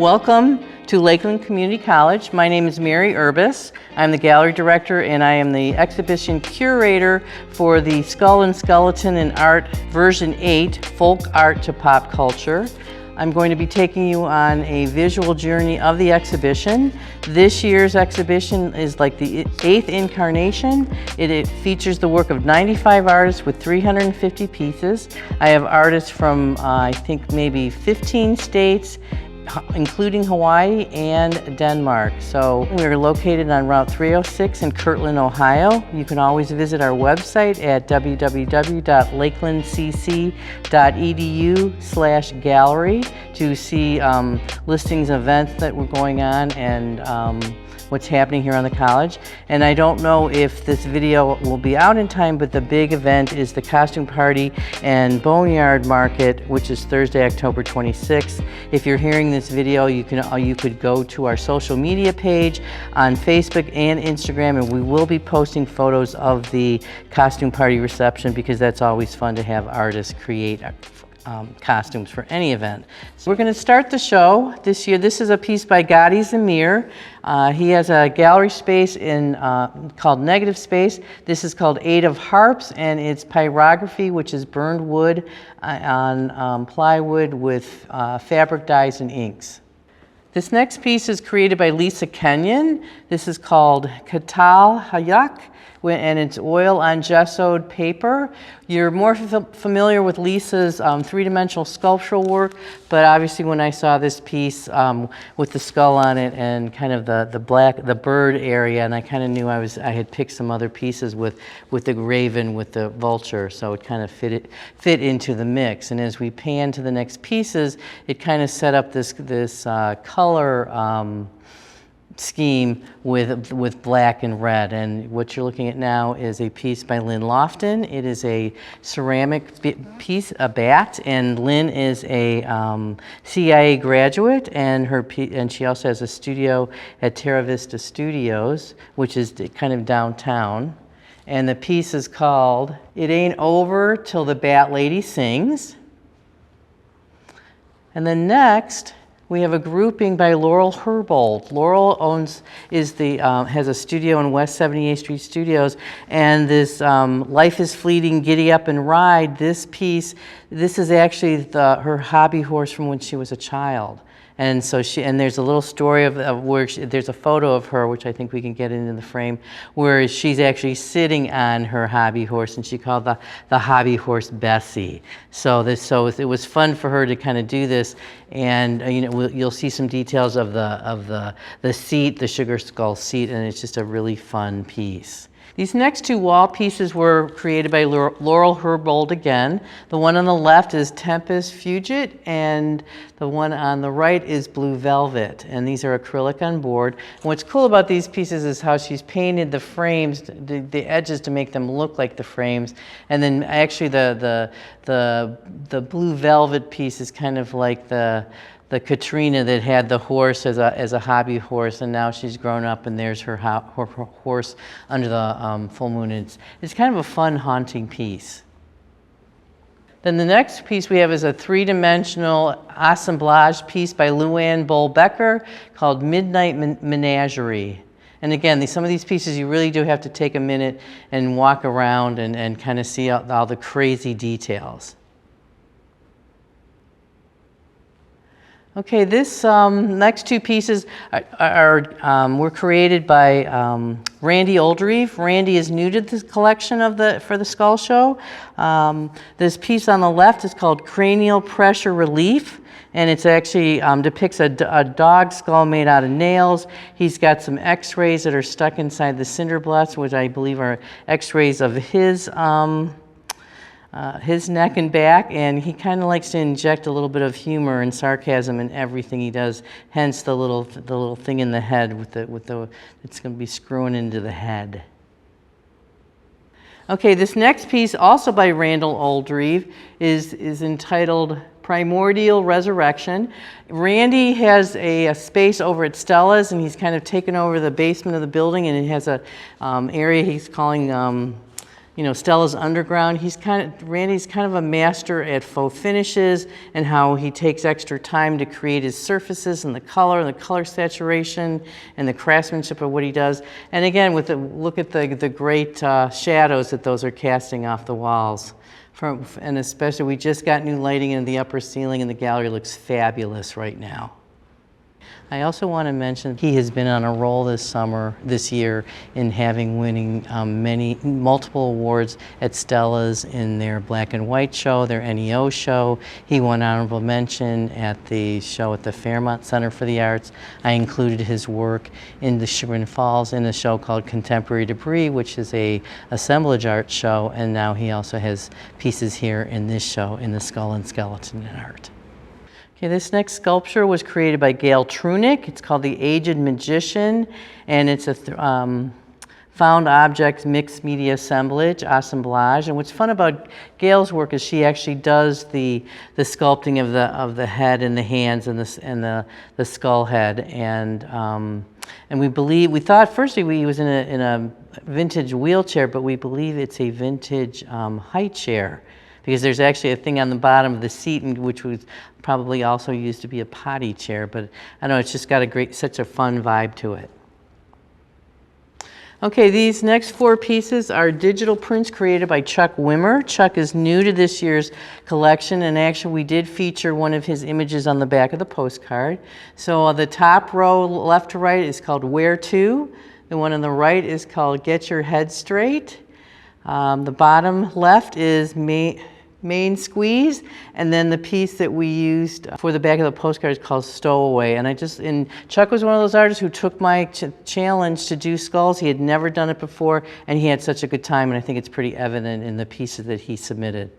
Welcome to Lakeland Community College. My name is Mary Urbis. I'm the gallery director and I am the exhibition curator for the Skull and Skeleton in Art version 8, Folk Art to Pop Culture. I'm going to be taking you on a visual journey of the exhibition. This year's exhibition is like the 8th incarnation. It features the work of 95 artists with 350 pieces. I have artists from I think maybe 15 states, including Hawaii and Denmark. So we're located on Route 306 in Kirtland, Ohio. You can always visit our website at www.lakelandcc.edu/gallery to see listings of events that were going on and what's happening here on the college. And I don't know if this video will be out in time, but the big event is the Costume Party and Boneyard Market, which is Thursday, October 26th. If you're hearing this video, you could go to our social media page on Facebook and Instagram, and we will be posting photos of the Costume Party reception because that's always fun to have artists create costumes for any event. So we're going to start the show this year. This is a piece by Gadi Zamir. He has a gallery space called Negative Space. This is called Eight of Harps, and it's pyrography, which is burned wood on plywood with fabric dyes and inks. This next piece is created by Lisa Kenyon. This is called Katal Hayak, and it's oil on gessoed paper. You're more familiar with Lisa's three-dimensional sculptural work, but obviously when I saw this piece with the skull on it and kind of the bird area, and I kind of knew I had picked some other pieces with the raven, with the vulture, so it kind of fit into the mix. And as we pan to the next pieces, it kind of set up this color scheme with black and red. And what you're looking at now is a piece by Lynn Lofton. It is a ceramic piece, a bat, and Lynn is a CIA graduate, and she also has a studio at Terra Vista Studios, which is kind of downtown. And the piece is called It Ain't Over Till the Bat Lady Sings. And then next, we have a grouping by Laurel Herbold. Laurel has a studio in West 78th Street Studios, and this Life is Fleeting, Giddy Up and Ride, this piece, this is actually her hobby horse from when she was a child. And so there's a little story of where there's a photo of her, which I think we can get into the frame, where she's actually sitting on her hobby horse, and she called the hobby horse Bessie. So it was fun for her to kind of do this, and you'll see some details of the seat, the sugar skull seat, and it's just a really fun piece. These next two wall pieces were created by Laurel Herbold again. The one on the left is Tempest Fugit, and the one on the right is Blue Velvet, and these are acrylic on board. And what's cool about these pieces is how she's painted the frames, the edges, to make them look like the frames. And then actually the Blue Velvet piece is kind of like the Katrina that had the horse as a hobby horse, and now she's grown up and there's her horse under the full moon. It's kind of a fun, haunting piece. Then the next piece we have is a three-dimensional assemblage piece by Luann Boll-Becker called Midnight Menagerie. And again, some of these pieces you really do have to take a minute and walk around and kind of see all the crazy details. Okay, this next two pieces were created by Randy Oldreeve. Randy is new to this collection for the Skull Show. This piece on the left is called Cranial Pressure Relief, and it's actually depicts a dog skull made out of nails. He's got some x-rays that are stuck inside the cinder blocks, which I believe are x-rays of his neck and back, and he kind of likes to inject a little bit of humor and sarcasm in everything he does. Hence the little thing in the head it's going to be screwing into the head. Okay, this next piece, also by Randall Oldreeve, is entitled Primordial Resurrection. Randy has a space over at Stella's, and he's kind of taken over the basement of the building, and it has a area he's calling Stella's Underground. Randy's kind of a master at faux finishes and how he takes extra time to create his surfaces and the color saturation and the craftsmanship of what he does. And again, look at the great shadows that those are casting off the walls. And especially, we just got new lighting in the upper ceiling and the gallery looks fabulous right now. I also want to mention he has been on a roll this year in winning multiple awards at Stella's in their black and white show, their NEO show. He won honorable mention at the show at the Fairmont Center for the Arts. I included his work in the Chagrin Falls in a show called Contemporary Debris, which is a assemblage art show, and now he also has pieces here in this show in the Skull and Skeleton in Art. Okay, this next sculpture was created by Gail Trunick. It's called The Aged Magician, and it's a found object mixed media assemblage. And what's fun about Gail's work is she actually does the sculpting of the head and the hands and the skull head. And we thought firstly he was in a vintage wheelchair, but we believe it's a vintage high chair, because there's actually a thing on the bottom of the seat which was probably also used to be a potty chair, but I don't know, it's just got such a fun vibe to it. Okay, these next 4 pieces are digital prints created by Chuck Wimmer. Chuck is new to this year's collection, and actually we did feature one of his images on the back of the postcard. So the top row, left to right, is called Where To. The one on the right is called Get Your Head Straight. The bottom left is Main Squeeze, and then the piece that we used for the back of the postcard is called Stowaway. And Chuck was one of those artists who took my challenge to do skulls. He had never done it before, and he had such a good time, and I think it's pretty evident in the pieces that he submitted.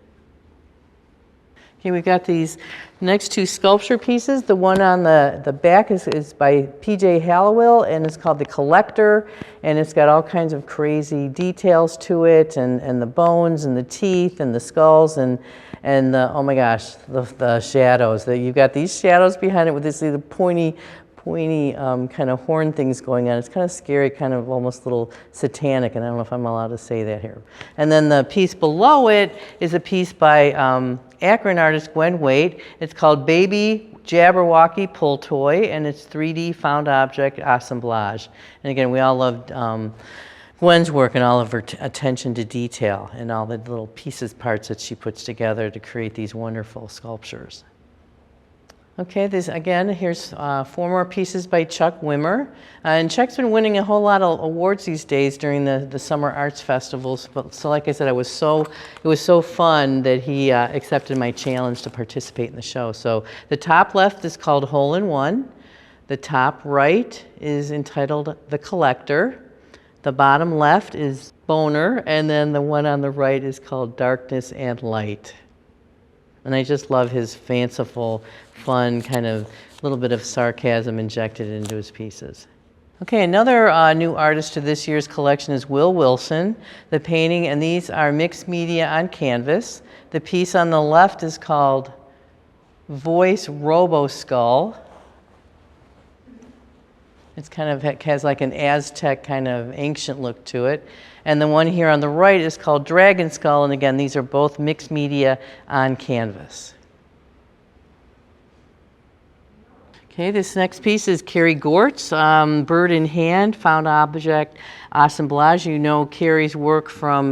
Okay, we've got these next 2 sculpture pieces. The one on the back is by P.J. Hallowell, and it's called The Collector, and it's got all kinds of crazy details to it, and the bones and the teeth and the skulls and the, oh my gosh, the shadows. You've got these shadows behind it with this pointy kind of horn things going on. It's kind of scary, kind of almost a little satanic, and I don't know if I'm allowed to say that here. And then the piece below it is a piece by Akron artist Gwen Waite. It's called Baby Jabberwocky Pull Toy, and it's 3D found object assemblage. And again, we all loved Gwen's work and all of her attention to detail and all the little parts that she puts together to create these wonderful sculptures. Okay, here's 4 more pieces by Chuck Wimmer. And Chuck's been winning a whole lot of awards these days during the summer arts festivals. So like I said, it was so fun that he accepted my challenge to participate in the show. So the top left is called Hole in One. The top right is entitled The Collector. The bottom left is Boner. And then the one on the right is called Darkness and Light. And I just love his fanciful, fun, kind of little bit of sarcasm injected into his pieces. Okay, another new artist to this year's collection is Will Wilson. The painting, and these are mixed media on canvas. The piece on the left is called Voice Robo Skull. It's kind of has like an Aztec kind of ancient look to it. And the one here on the right is called Dragon Skull, and again, these are both mixed media on canvas. Okay, this next piece is Carrie Gortz, Bird in Hand, found object assemblage. You know Carrie's work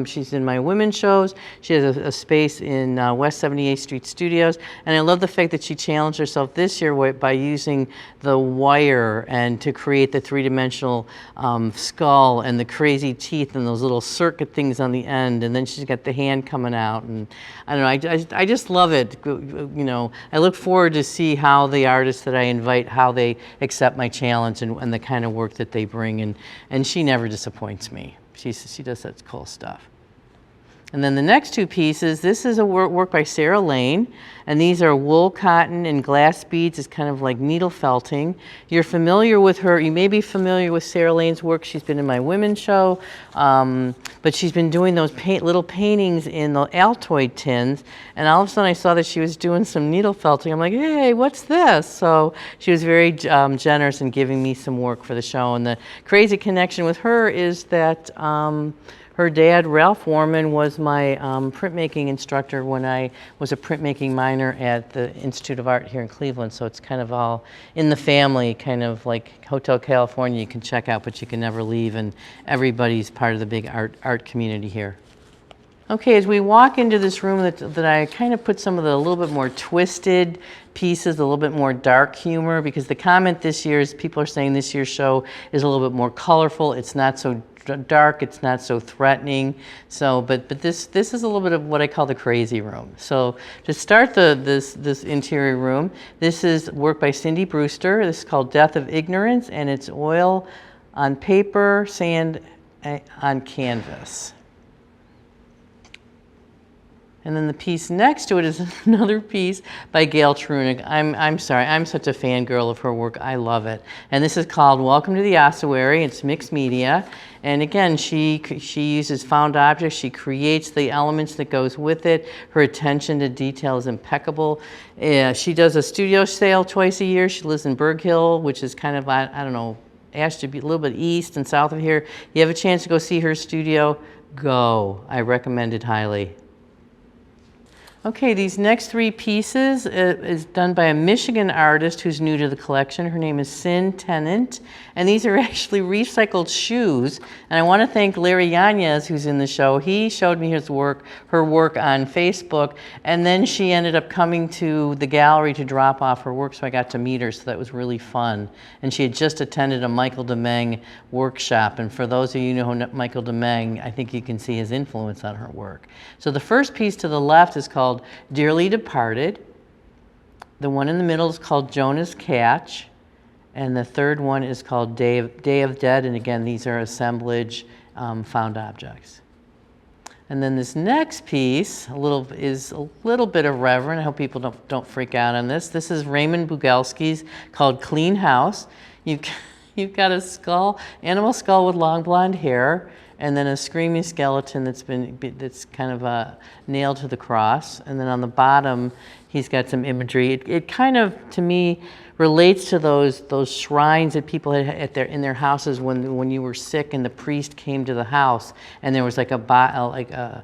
she's in my women's shows. She has a space in West 78th Street Studios. And I love the fact that she challenged herself this year by using the wire and to create the 3-dimensional skull and the crazy teeth and those little circuit things on the end. And then she's got the hand coming out. And I don't know, I just love it. I look forward to see how the artists that I invite, how they accept my challenge and the kind of work that they bring. And she never disappoints me. She does such cool stuff. And then the next 2 pieces, this is a work by Sarah Lane, and these are wool, cotton, and glass beads. It's kind of like needle felting. You're familiar with her, you may be familiar with Sarah Lane's work. She's been in my women's show, but she's been doing those little paintings in the Altoid tins, and all of a sudden I saw that she was doing some needle felting. I'm like, hey, what's this? So she was very generous in giving me some work for the show, and the crazy connection with her is that her Her dad, Ralph Warman, was my printmaking instructor when I was a printmaking minor at the Institute of Art here in Cleveland. So it's kind of all in the family, kind of like Hotel California you can check out, but you can never leave, and everybody's part of the big art community here. Okay, as we walk into this room that I kind of put some of the a little bit more twisted pieces, a little bit more dark humor, because the comment this year is people are saying this year's show is a little bit more colorful. It's not so dark, it's not so threatening. So, but this is a little bit of what I call the crazy room. So to start this interior room, this is work by Cindy Brewster. This is called Death of Ignorance, and it's oil on paper, sand on canvas. And then the piece next to it is another piece by Gail Trunick. I'm sorry, I'm such a fangirl of her work. I love it. And this is called Welcome to the Ossuary. It's mixed media. And again, she uses found objects. She creates the elements that goes with it. Her attention to detail is impeccable. She does a studio sale twice a year. She lives in Berg Hill, which is kind of, I don't know, Ashton, a little bit east and south of here. You have a chance to go see her studio, go. I recommend it highly. Okay, these next three pieces is done by a Michigan artist who's new to the collection. Her name is Sin Tennant, and these are actually recycled shoes. And I want to thank Larry Yanez, who's in the show. He showed me her work on Facebook, and then she ended up coming to the gallery to drop off her work, so I got to meet her, so that was really fun. And she had just attended a Michael Demeng workshop, and for those of you who know Michael Demeng, I think you can see his influence on her work. So the first piece to the left is called Dearly Departed. The one in the middle is called Jonah's Catch, and the third one is called Day of Dead, and again, these are assemblage found objects. And then this next piece is a little bit of reverend. I hope people don't freak out on this. This is Raymond Bugelski's called Clean House. You've got a skull, animal skull with long blonde hair, and then a screaming skeleton that's kind of nailed to the cross. And then on the bottom, he's got some imagery. It kind of, to me, relates to those shrines that people had in their houses when you were sick and the priest came to the house, and there was like a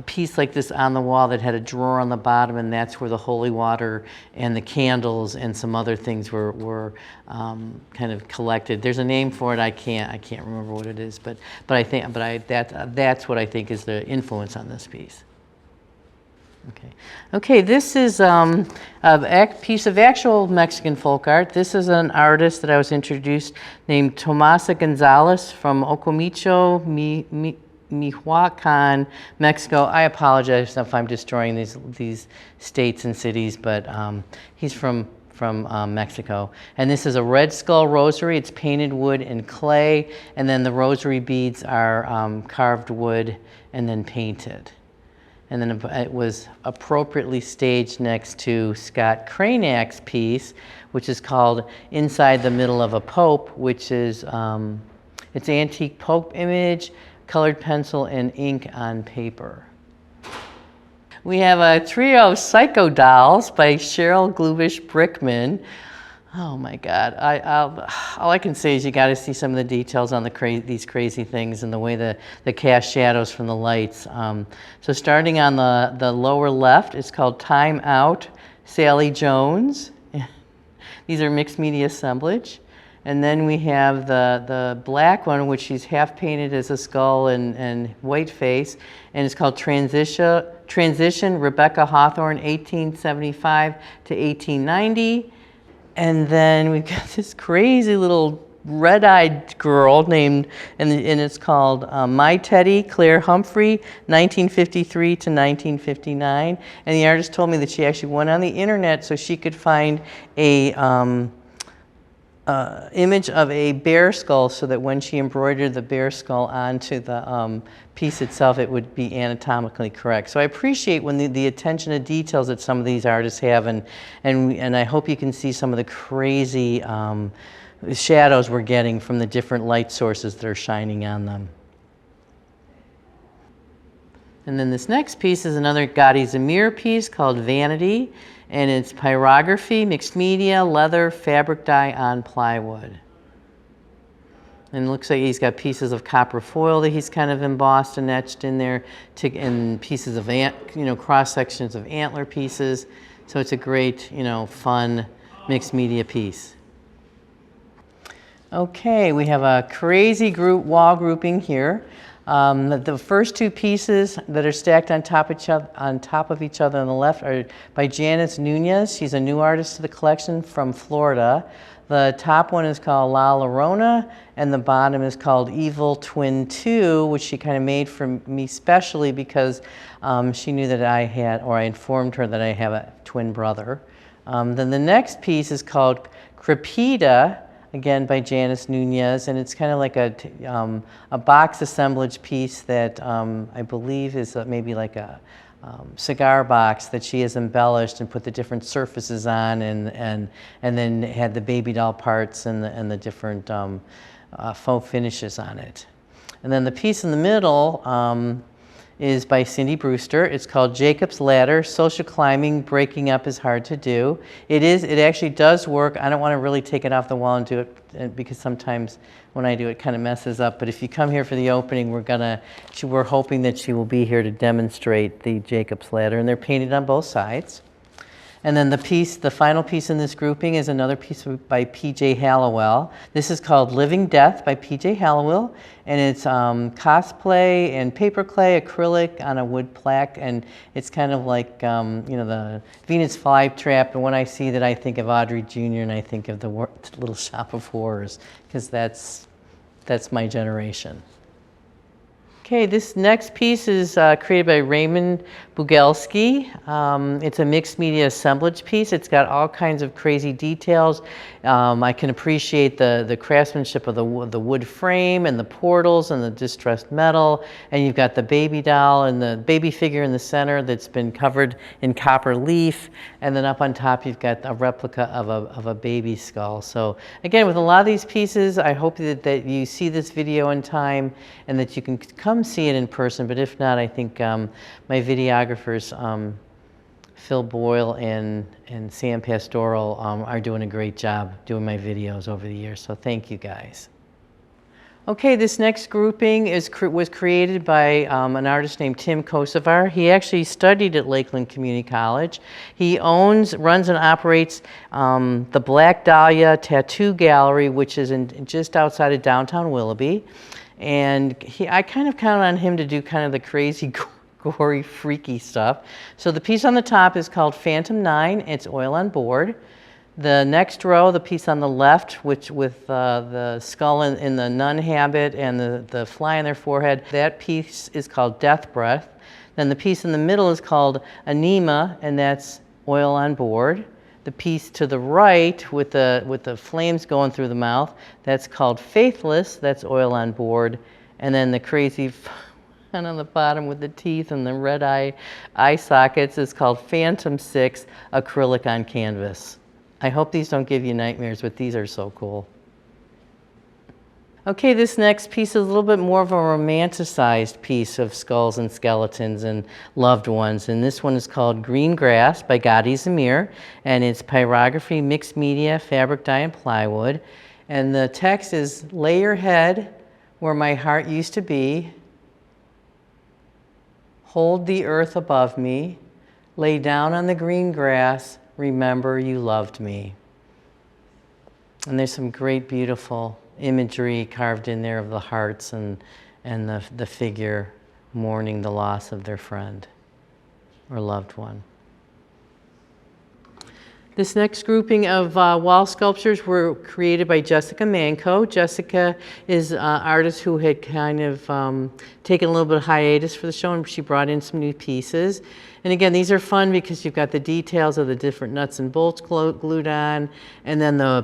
piece like this on the wall that had a drawer on the bottom, and that's where the holy water and the candles and some other things were kind of collected. There's a name for it. I can't remember what it is, but that's what I think is the influence on this piece. Okay. This is a piece of actual Mexican folk art. This is an artist that I was introduced named Tomasa Gonzalez from Ocomicho, Michoacan, Mexico. I apologize if I'm destroying these states and cities, but he's from Mexico. And this is a red skull rosary. It's painted wood and clay, and then the rosary beads are carved wood and then painted. And then it was appropriately staged next to Scott Cranach's piece, which is called Inside the Middle of a Pope, which is it's antique Pope image, colored pencil and ink on paper. We have a trio of Psycho Dolls by Cheryl Glubish Brickman. Oh my God! All I can say is you got to see some of the details on these crazy things and the way the cast shadows from the lights. So starting on the lower left, it's called Time Out, Sally Jones. These are mixed media assemblage. And then we have the black one, which she's half painted as a skull and white face, and it's called Transition, Rebecca Hawthorne, 1875 to 1890. And then we've got this crazy little red-eyed girl named, and it's called My Teddy, Claire Humphrey, 1953 to 1959. And the artist told me that she actually went on the internet so she could find a image of a bear skull, so that when she embroidered the bear skull onto the piece itself, it would be anatomically correct. So I appreciate when the attention to details that some of these artists have, and I hope you can see some of the crazy shadows we're getting from the different light sources that are shining on them. And then this next piece is another Gadi Zamir piece called Vanity, and it's pyrography, mixed media, leather, fabric dye on plywood. And it looks like he's got pieces of copper foil that he's kind of embossed and etched in there, and pieces of cross sections of antler pieces. So it's a great, fun mixed media piece. Okay, we have a crazy wall grouping here. The first two pieces that are stacked on top of each other on the left are by Janice Nunez. She's a new artist to the collection from Florida. The top one is called La Llorona, and the bottom is called Evil Twin 2, which she kind of made for me specially because she knew that I informed her that I have a twin brother. Then the next piece is called Crepita, again by Janice Nunez, and it's kind of like a box assemblage piece that I believe is maybe like a cigar box that she has embellished and put the different surfaces on, and then had the baby doll parts and the different faux finishes on it. And then the piece in the middle is by Cindy Brewster. It's called Jacob's Ladder, Social Climbing, Breaking Up is Hard to Do. It actually does work. I don't want to really take it off the wall and do it because sometimes when I do it kind of messes up. But if you come here for the opening, we're hoping that she will be here to demonstrate the Jacob's Ladder, and they're painted on both sides. And then the final piece in this grouping is another piece by P.J. Hallowell. This is called Living Death by P.J. Hallowell, and it's cosplay and paper clay, acrylic on a wood plaque, and it's kind of like the Venus flytrap. And when I see that, I think of Audrey Jr. and I think of the Little Shop of Horrors, because that's my generation. Okay, this next piece is created by Raymond Bugelski. It's a mixed media assemblage piece. It's got all kinds of crazy details. I can appreciate the craftsmanship of the wood frame and the portals and the distressed metal. And you've got the baby doll and the baby figure in the center that's been covered in copper leaf. And then up on top, you've got a replica of a baby skull. So again, with a lot of these pieces, I hope that you see this video in time and that you can come see it in person. But if not, I think my videographers, Phil Boyle and Sam Pastoral, are doing a great job doing my videos over the years. So thank you guys. Okay, this next grouping was created by an artist named Tim Kosovar. He actually studied at Lakeland Community College. He runs and operates the Black Dahlia Tattoo Gallery, which is just outside of downtown Willoughby. And I kind of count on him to do kind of the crazy, gory, freaky stuff. So the piece on the top is called Phantom 9. It's oil on board. The next row, the piece on the left, with the skull in the nun habit and the fly on their forehead, that piece is called Death Breath. Then the piece in the middle is called Anima, and that's oil on board. The piece to the right with the flames going through the mouth, that's called Faithless, that's oil on board. And then the crazy one on the bottom with the teeth and the red eye sockets is called Phantom 6, acrylic on canvas. I hope these don't give you nightmares, but these are so cool. Okay, this next piece is a little bit more of a romanticized piece of skulls and skeletons and loved ones. And this one is called Green Grass by Gadi Zamir. And it's pyrography, mixed media, fabric dye, and plywood. And the text is, lay your head where my heart used to be. Hold the earth above me. Lay down on the green grass. Remember you loved me. And there's some great, beautiful imagery carved in there of the hearts and the figure mourning the loss of their friend or loved one. This next grouping of wall sculptures were created by Jessica Manco. Jessica is an artist who had kind of taken a little bit of hiatus for the show, and she brought in some new pieces. And again, these are fun because you've got the details of the different nuts and bolts glued on. And then the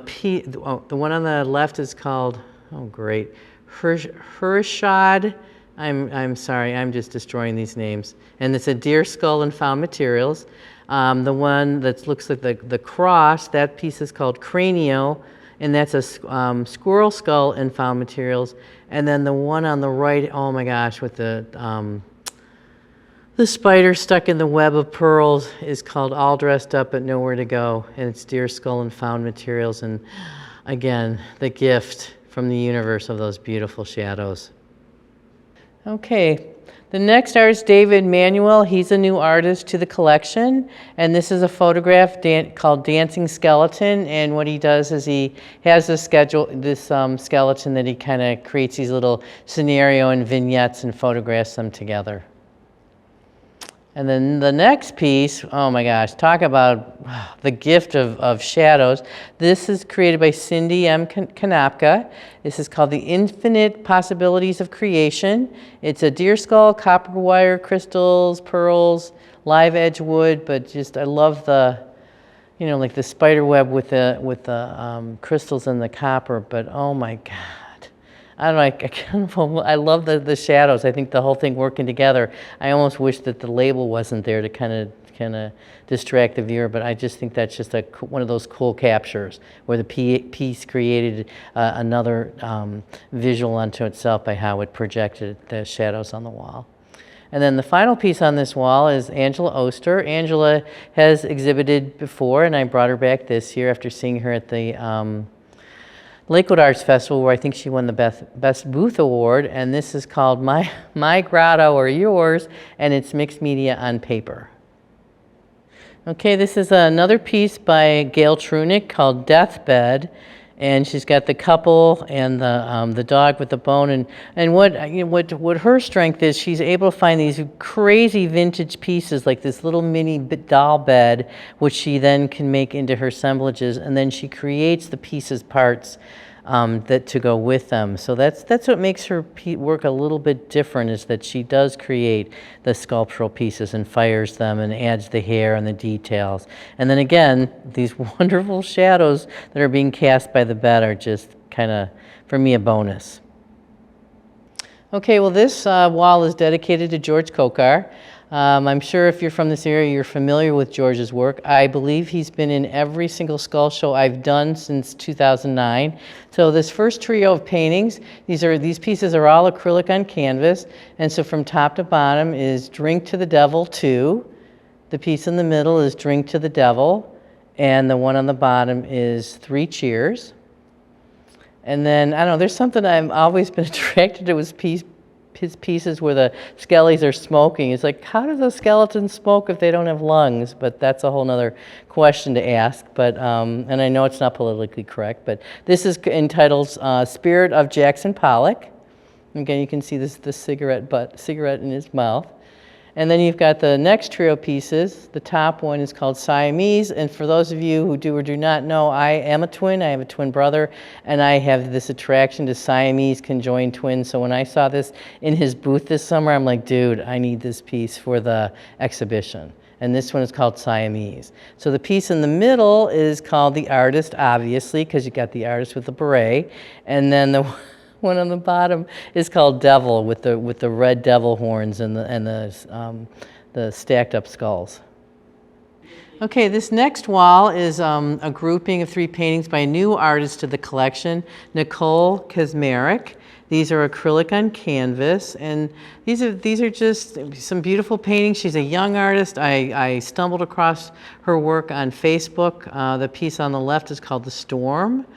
one on the left is called, oh great, Hershad. I'm sorry, I'm just destroying these names. And it's a deer skull and found materials. The one that looks like the cross, that piece is called Cranio, and that's a squirrel skull and found materials. And then the one on the right, oh my gosh, with the spider stuck in the web of pearls is called All Dressed Up But Nowhere to Go, and it's deer skull and found materials. And again, the gift from the universe of those beautiful shadows. Okay, the next artist, David Manuel. He's a new artist to the collection, and this is a photograph called Dancing Skeleton. And what he does is he has this skeleton that he kind of creates these little scenario and vignettes and photographs them together. And then the next piece, oh my gosh, talk about the gift of shadows. This is created by Cindy M. Kanapka. This is called The Infinite Possibilities of Creation. It's a deer skull, copper wire, crystals, pearls, live edge wood, but just, I love the, you know, like the spider web with the crystals and the copper, but oh my God. I don't know, I love the shadows. I think the whole thing working together. I almost wish that the label wasn't there to kind of distract the viewer, but I just think that's just one of those cool captures where the piece created another visual unto itself by how it projected the shadows on the wall. And then the final piece on this wall is Angela Oster. Angela has exhibited before, and I brought her back this year after seeing her at the Lakewood Arts Festival, where I think she won the Best Booth Award, and this is called My Grotto or Yours, and it's mixed media on paper. Okay, this is another piece by Gail Trunick called Deathbed, and she's got the couple and the dog with the bone, and what her strength is, she's able to find these crazy vintage pieces like this little mini doll bed, which she then can make into her assemblages, and then she creates the pieces parts that to go with them. So that's what makes her work a little bit different, is that she does create the sculptural pieces and fires them and adds the hair and the details. And then again, these wonderful shadows that are being cast by the bed are just kind of, for me, a bonus. Okay, well, this wall is dedicated to George Kokar. I'm sure if you're from this area, you're familiar with George's work. I believe he's been in every single skull show I've done since 2009. So this first trio of paintings, these pieces are all acrylic on canvas, and so from top to bottom is Drink to the Devil 2. The piece in the middle is Drink to the Devil, and the one on the bottom is 3 Cheers. And then, I don't know, there's something I've always been attracted to, his pieces where the skellies are smoking. It's like, how do those skeletons smoke if they don't have lungs? But that's a whole nother question to ask. But and I know it's not politically correct, but this is entitled Spirit of Jackson Pollock. Again, you can see the cigarette in his mouth. And then you've got the next trio pieces. The top one is called Siamese, and for those of you who do or do not know, I am a twin. I have a twin brother, and I have this attraction to Siamese conjoined twins. So when I saw this in his booth this summer, I'm like, dude, I need this piece for the exhibition. And this one is called Siamese. So the piece in the middle is called The Artist, obviously, because you got the artist with the beret, and then the one on the bottom is called Devil, with the red devil horns and the stacked up skulls. Okay, this next wall is a grouping of 3 paintings by a new artist to the collection, Nicole Kazmarek. These are acrylic on canvas, and these are just some beautiful paintings. She's a young artist. I stumbled across her work on Facebook. The piece on the left is called The Storm.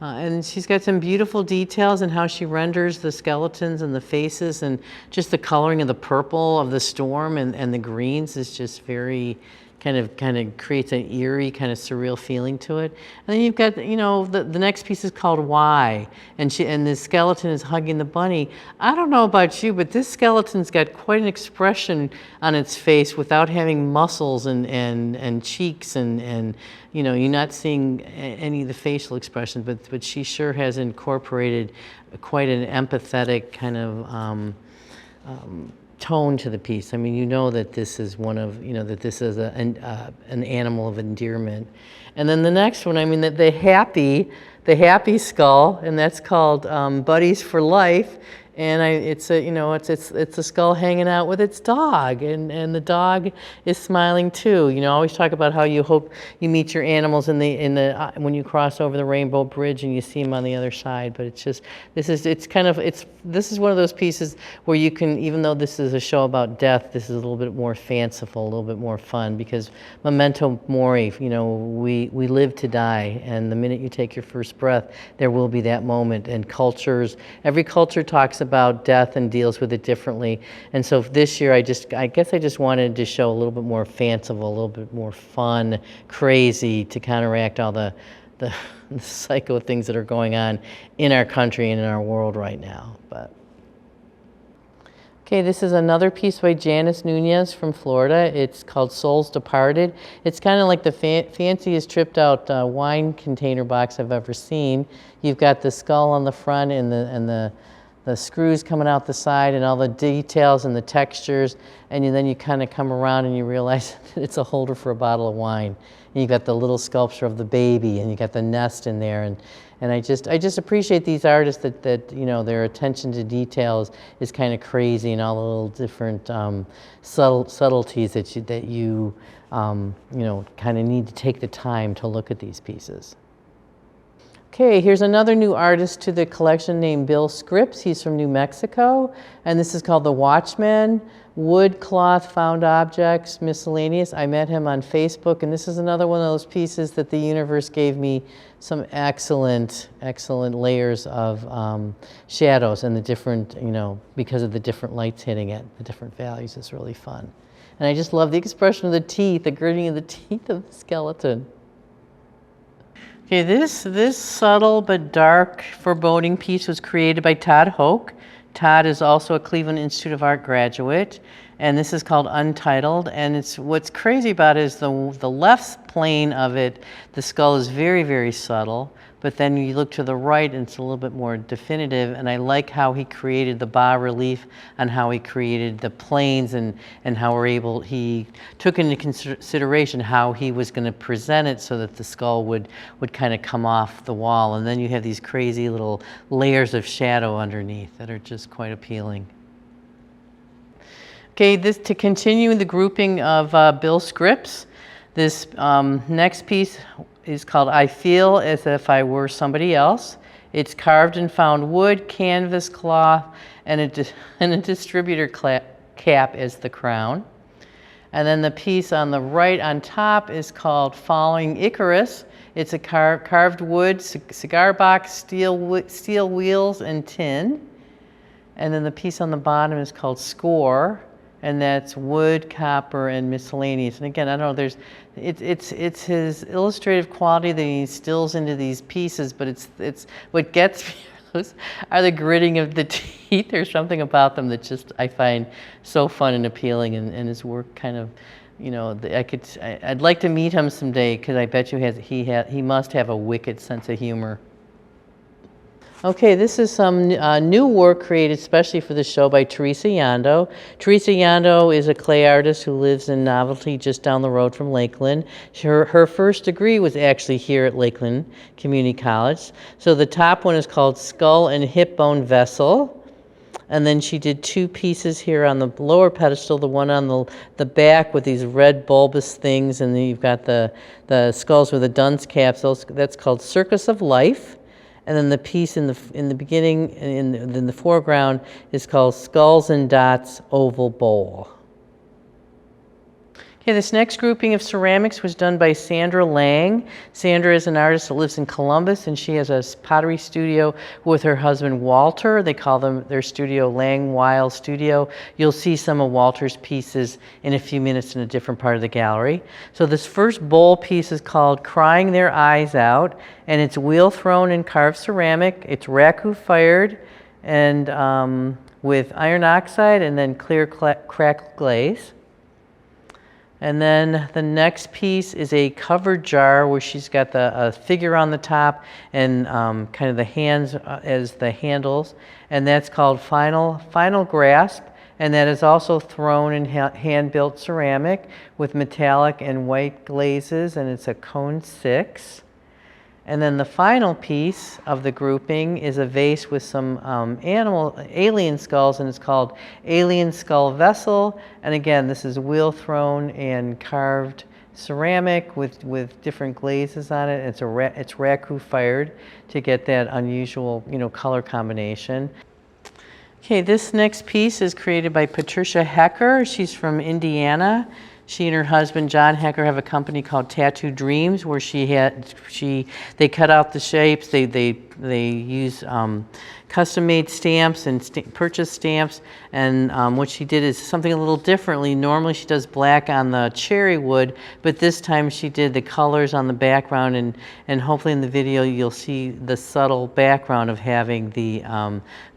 And she's got some beautiful details in how she renders the skeletons and the faces, and just the coloring of the purple of the storm and the greens is just very kind of creates an eerie, kind of surreal feeling to it. And then you've got, you know, the next piece is called Why, and the skeleton is hugging the bunny. I don't know about you, but this skeleton's got quite an expression on its face without having muscles and cheeks and you know, you're not seeing any of the facial expression, but she sure has incorporated quite an empathetic kind of tone to the piece. I mean, you know that this is that this is an animal of endearment. And then the next one, I mean, the happy skull, and that's called Buddies for Life. and it's a, you know, it's a skull hanging out with its dog, and the dog is smiling too. You know, I always talk about how you hope you meet your animals in the when you cross over the Rainbow Bridge and you see them on the other side. But it's just, this is one of those pieces where you can, even though this is a show about death, this is a little bit more fanciful, a little bit more fun, because memento mori, you know, we live to die, and the minute you take your first breath, there will be that moment. And every culture talks about death and deals with it differently. And so this year, I guess I just wanted to show a little bit more fanciful, a little bit more fun, crazy, to counteract all the psycho things that are going on in our country and in our world right now. But okay, this is another piece by Janice Nunez from Florida. It's called Souls Departed. It's kind of like the fanciest tripped out wine container box I've ever seen. You've got the skull on the front and the screws coming out the side and all the details and the textures, and then you kind of come around and you realize that it's a holder for a bottle of wine. And you've got the little sculpture of the baby, and you got the nest in there, and I just appreciate these artists that you know, their attention to details is kind of crazy, and all the little different subtleties that you know, kind of need to take the time to look at these pieces. Okay, here's another new artist to the collection named Bill Scripps. He's from New Mexico, and this is called The Watchman, Wood, Cloth, Found Objects, Miscellaneous. I met him on Facebook, and this is another one of those pieces that the universe gave me some excellent layers of shadows and the different, you know, because of the different lights hitting it, the different values. It's really fun. And I just love the expression of the teeth, the gritting of the teeth of the skeleton. Okay, this subtle but dark foreboding piece was created by Todd Hoke. Todd is also a Cleveland Institute of Art graduate, and this is called Untitled. And what's crazy about it is the left plane of it, the skull is very, very subtle, but then you look to the right and it's a little bit more definitive. And I like how he created the bas relief and how he created the planes, and how he took into consideration how he was going to present it so that the skull would kind of come off the wall. And then you have these crazy little layers of shadow underneath that are just quite appealing. Okay, to continue the grouping of Bill Scripps, this next piece is called I Feel As If I Were Somebody Else. It's carved and found wood, canvas, cloth, and a distributor cap as the crown. And then the piece on the right on top is called Following Icarus. It's a carved wood, cigar box, steel wheels, and tin. And then the piece on the bottom is called Score, and that's wood, copper, and miscellaneous. And again, I don't know, it's his illustrative quality that he instills into these pieces, but it's what gets me are the gritting of the teeth. There's something about them that just I find so fun and appealing, and his work kind of, you know, I'd like to meet him someday, because I bet you he must have a wicked sense of humor. Okay, this is some new work created especially for the show by Teresa Yondo. Teresa Yondo is a clay artist who lives in Novelty just down the road from Lakeland. Her first degree was actually here at Lakeland Community College. So the top one is called Skull and Hip Bone Vessel. And then she did two pieces here on the lower pedestal, the one on the back with these red bulbous things, and then you've got the skulls with the dunce caps. That's called Circus of Life. And then the piece in the beginning, in the foreground, is called Skulls and Dots Oval Bowl. Okay, this next grouping of ceramics was done by Sandra Lang. Sandra is an artist that lives in Columbus, and she has a pottery studio with her husband Walter. They call their studio Lang Weil Studio. You'll see some of Walter's pieces in a few minutes in a different part of the gallery. So this first bowl piece is called Crying Their Eyes Out, and it's wheel thrown and carved ceramic. It's raku fired and with iron oxide and then clear crackle glaze. And then the next piece is a covered jar where she's got a figure on the top and kind of the hands as the handles, and that's called Final Grasp, and that is also thrown in hand-built ceramic with metallic and white glazes, and it's a cone 6. And then the final piece of the grouping is a vase with some alien skulls, and it's called Alien Skull Vessel. And again, this is wheel thrown and carved ceramic with different glazes on it. It's raku fired to get that unusual, color combination. Okay, this next piece is created by Patricia Hecker. She's from Indiana. She and her husband, John Hecker, have a company called Tattoo Dreams, where they cut out the shapes. They use custom-made stamps and purchase stamps. And what she did is something a little differently. Normally she does black on the cherry wood, but this time she did the colors on the background. And hopefully in the video you'll see the subtle background of having the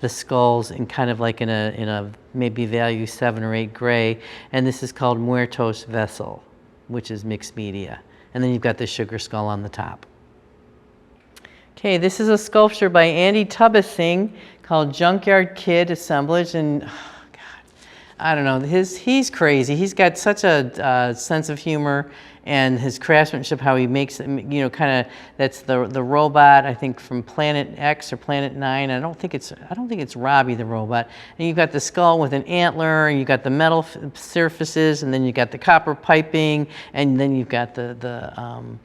skulls in kind of like in a maybe value 7 or 8 gray. And this is called Muertos Vessel, which is mixed media. And then you've got the sugar skull on the top. Okay, this is a sculpture by Andy Tubasing called Junkyard Kid Assemblage, and oh God, I don't know, he's crazy. He's got such a sense of humor, and his craftsmanship, how he makes it, kind of, that's the robot, I think from Planet X or Planet 9. I don't think it's Robbie the robot. And you've got the skull with an antler, and you've got the metal surfaces, and then you've got the copper piping, and then you've got the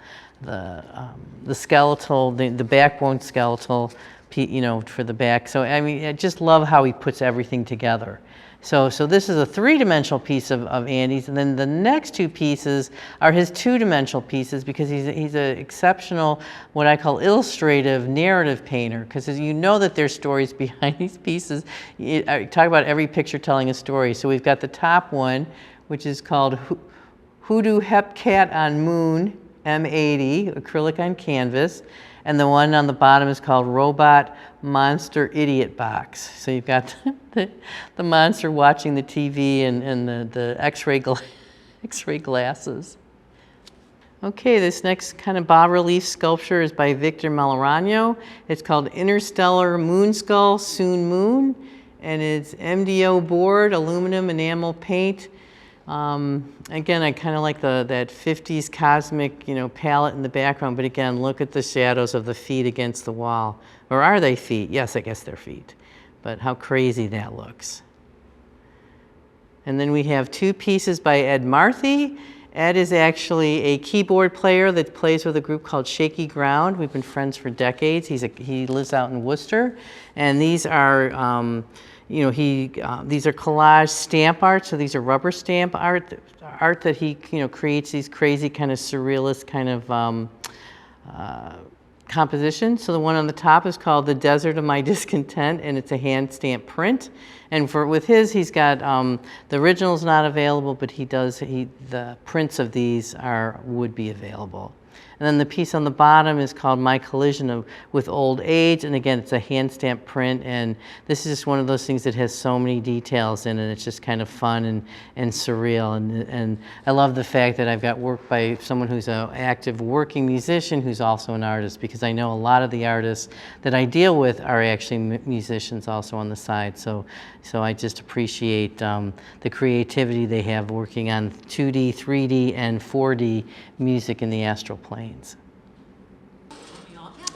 skeletal, the backbone skeletal, for the back. So I mean, I just love how he puts everything together. So this is a 3-dimensional piece of Andy's, and then the next 2 pieces are his 2-dimensional pieces, because he's an exceptional, what I call illustrative narrative painter, because as you know that there's stories behind these pieces. I talk about every picture telling a story. So we've got the top one, which is called Hoodoo Hepcat on Moon, M80, acrylic on canvas. And the one on the bottom is called Robot Monster Idiot Box. So you've got the monster watching the TV and the X-ray glasses. Okay, this next kind of bas-relief sculpture is by Victor Melorano. It's called Interstellar Moon Skull, Soon Moon. And it's MDO board, aluminum enamel paint. Again, I kind of like that 50s cosmic, palette in the background, but again, look at the shadows of the feet against the wall. Or are they feet? Yes, I guess they're feet. But how crazy that looks. And then we have 2 pieces by Ed Marthy. Ed is actually a keyboard player that plays with a group called Shaky Ground. We've been friends for decades. He lives out in Worcester. And these are these are collage stamp art, so these are rubber stamp art that he, creates these crazy kind of surrealist kind of compositions. So the one on the top is called The Desert of My Discontent, and it's a hand stamp print. And with his, he's got, the original's not available, but the prints of these would be available. And then the piece on the bottom is called My Collision with Old Age. And again, it's a hand stamp print. And this is just one of those things that has so many details in it. It's just kind of fun and surreal. And I love the fact that I've got work by someone who's an active working musician who's also an artist, because I know a lot of the artists that I deal with are actually musicians also on the side. So I just appreciate the creativity they have working on 2D, 3D, and 4D music in the astral planes.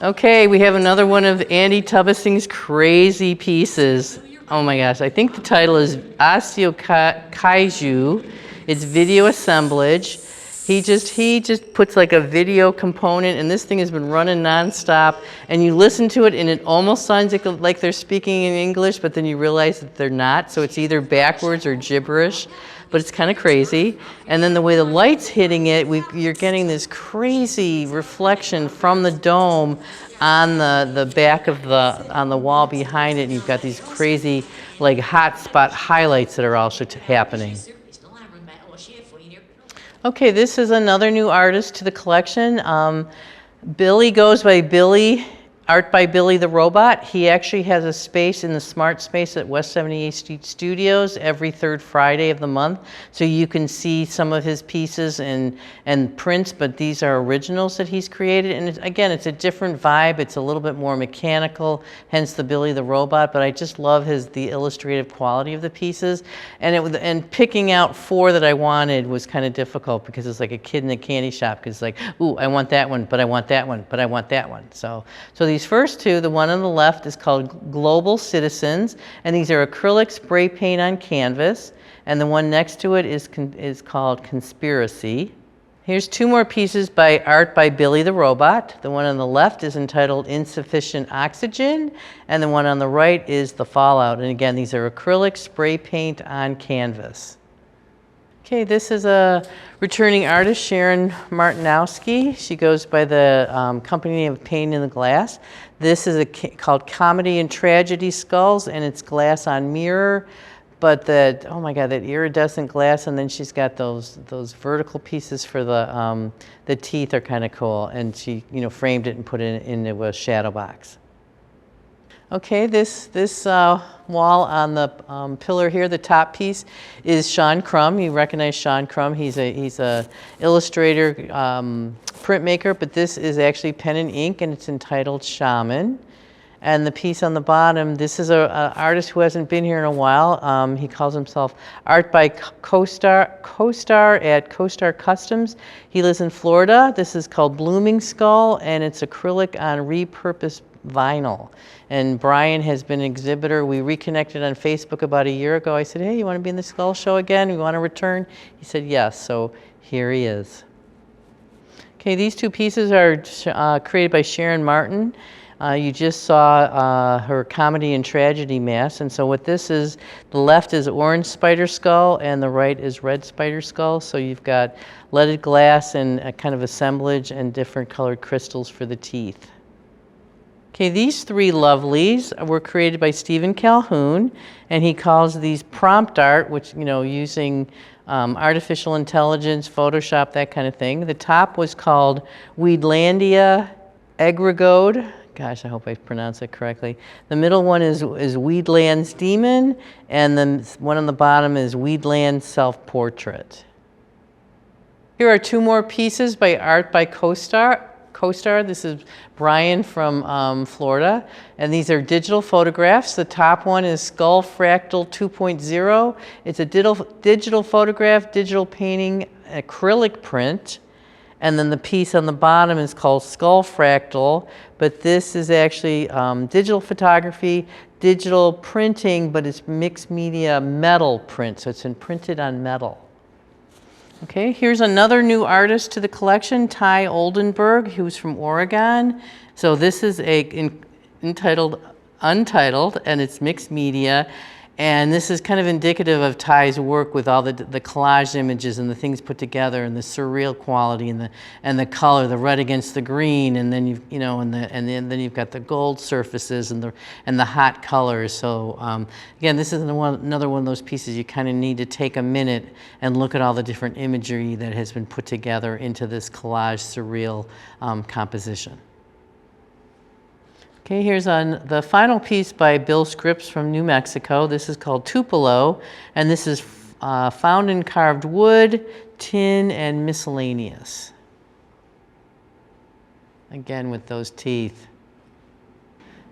Okay, we have another one of Andy Tubasing's crazy pieces. Oh my gosh, I think the title is Osteo Kaiju. It's video assemblage. He just puts like a video component, and this thing has been running nonstop, and you listen to it and it almost sounds like they're speaking in English, but then you realize that they're not, so it's either backwards or gibberish, but it's kind of crazy. And then the way the light's hitting it, you're getting this crazy reflection from the dome on the back of on the wall behind it, and you've got these crazy like hot spot highlights that are also happening. Okay, this is another new artist to the collection. Billy goes by Billy Art by Billy the Robot. He actually has a space in the Smart Space at West 78th Street Studios every third Friday of the month. So you can see some of his pieces and prints, but these are originals that he's created. And again, it's a different vibe. It's a little bit more mechanical, hence the Billy the Robot, but I just love the illustrative quality of the pieces. And picking out 4 that I wanted was kind of difficult because it's like a kid in a candy shop, because it's like, ooh, I want that one, but I want that one, but I want that one. So these first 2, the one on the left is called Global Citizens, and these are acrylic spray paint on canvas, and the one next to it is called Conspiracy. Here's 2 more pieces by Art by Billy the Robot. The one on the left is entitled Insufficient Oxygen, and the one on the right is The Fallout. And again, these are acrylic spray paint on canvas. Okay, this is a returning artist, Sharon Martinowski. She goes by the company name of Pain in the Glass. This is called Comedy and Tragedy Skulls, and it's glass on mirror. But oh my God, that iridescent glass, and then she's got those vertical pieces for the teeth are kind of cool. And she, framed it and put it into a shadow box. Okay, this wall on the pillar here, the top piece, is Sean Crum. You recognize Sean Crum. He's a illustrator, printmaker, but this is actually pen and ink, and it's entitled Shaman. And the piece on the bottom, this is an artist who hasn't been here in a while. He calls himself Art by CoStar at CoStar Customs. He lives in Florida. This is called Blooming Skull, and it's acrylic on repurposed vinyl. And Brian has been an exhibitor. We reconnected on Facebook about a year ago. I said, hey, you want to be in the Skull Show again? You want to return? He said yes, so here he is. Okay, these 2 pieces are created by Sharon Martin. You just saw her comedy and tragedy mask, and so what this is, the left is orange spider skull and the right is red spider skull. So you've got leaded glass and a kind of assemblage and different colored crystals for the teeth. Okay, these 3 lovelies were created by Stephen Calhoun, and he calls these prompt art, which, using artificial intelligence, Photoshop, that kind of thing. The top was called Weedlandia Egregode. Gosh, I hope I pronounced that correctly. The middle one is Weedland's Demon, and then one on the bottom is Weedland Self-Portrait. Here are 2 more pieces by Art by CoStar. This is Brian from Florida, and these are digital photographs. The top one is Skull Fractal 2.0. It's a digital photograph, digital painting, acrylic print. And then the piece on the bottom is called Skull Fractal, but this is actually digital photography, digital printing, but it's mixed media metal print, so it's printed on metal. Okay, here's another new artist to the collection, Ty Oldenburg, who's from Oregon. So this is entitled Untitled, and it's mixed media. And this is kind of indicative of Ty's work with all the collage images and the things put together, and the surreal quality and the color, the red against the green, and then then you've got the gold surfaces and the hot colors. So again, this is another one of those pieces you kind of need to take a minute and look at all the different imagery that has been put together into this collage surreal composition. Okay, here's the final piece by Bill Scripps from New Mexico. This is called Tupelo, and this is found in carved wood, tin, and miscellaneous. Again, with those teeth.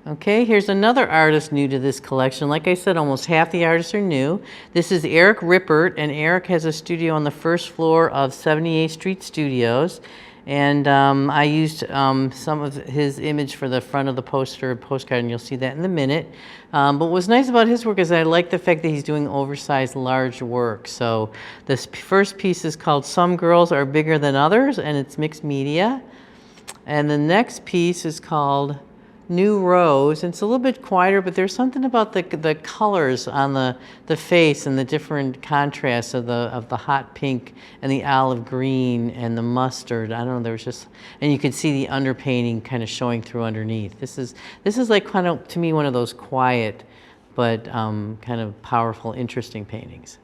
Okay, here's another artist new to this collection. Like I said, almost half the artists are new. This is Eric Rippert, and Eric has a studio on the first floor of 78th Street Studios. And I used some of his image for the front of the postcard, and you'll see that in a minute. But what's nice about his work is I like the fact that he's doing oversized, large work. So this first piece is called Some Girls Are Bigger Than Others, and it's mixed media. And the next piece is called New Rose. It's a little bit quieter, but there's something about the colors on the face and the different contrasts of the hot pink and the olive green and the mustard. I don't know, there's just, and you can see the underpainting kind of showing through underneath. This is like kind of, to me, one of those quiet but kind of powerful, interesting paintings.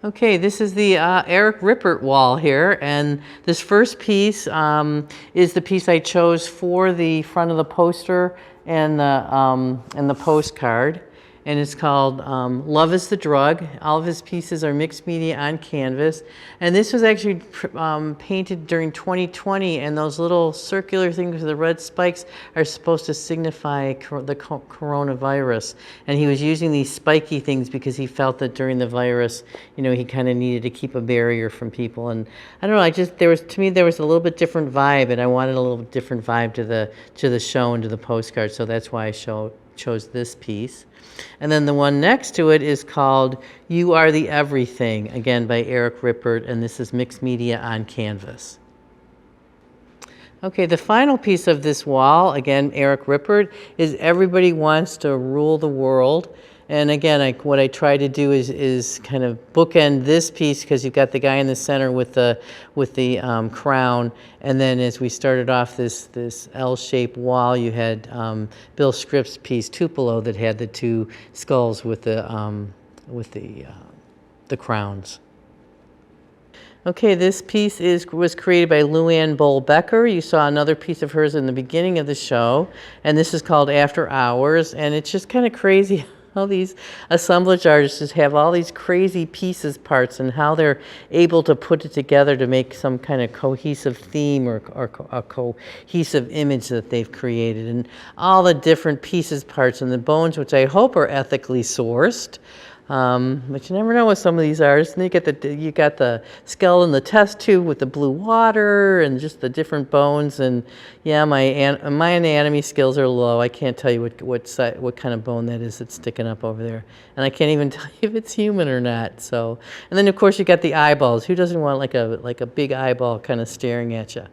Okay, this is the Eric Rippert wall here, and this first piece is the piece I chose for the front of the poster and the postcard, and it's called Love is the Drug. All of his pieces are mixed media on canvas, and this was actually painted during 2020, and those little circular things with the red spikes are supposed to signify the coronavirus, and he was using these spiky things because he felt that during the virus, you know, he kind of needed to keep a barrier from people. And I don't know, to me there was a little bit different vibe, and I wanted a little different vibe to the show and to the postcard, so that's why I chose this piece. And then the one next to it is called You Are the Everything, again by Eric Rippert, and this is mixed media on canvas. Okay, the final piece of this wall, again, Eric Rippert, is Everybody Wants to Rule the World. And again, what I try to do is kind of bookend this piece, because you've got the guy in the center with the crown, and then as we started off this L-shaped wall, you had Bill Scripps' piece Tupelo that had the two skulls with the crowns. Okay, this piece was created by Luann Bohl-Becker. You saw another piece of hers in the beginning of the show, and this is called After Hours, and it's just kind of crazy. All these assemblage artists just have all these crazy pieces, parts, and how they're able to put it together to make some kind of cohesive theme or a cohesive image that they've created. And all the different pieces, parts, and the bones, which I hope are ethically sourced. But you never know with some of these artists. And you got the skull in the test tube with the blue water and just the different bones. And yeah, my anatomy skills are low. I can't tell you what kind of bone that is that's sticking up over there, and I can't even tell you if it's human or not. So, and then of course you got the eyeballs. Who doesn't want like a big eyeball kind of staring at you?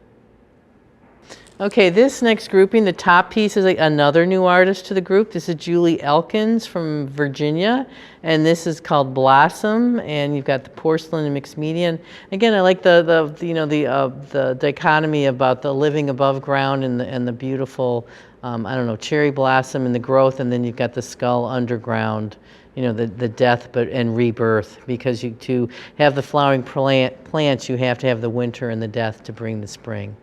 Okay, this next grouping, the top piece is another new artist to the group. This is Julie Elkins from Virginia, and this is called Blossom. And you've got the porcelain and mixed media. And again, I like the dichotomy about the living above ground and the beautiful, cherry blossom and the growth, and then you've got the skull underground. You know, the death and rebirth, because to have the flowering plants, you have to have the winter and the death to bring the spring.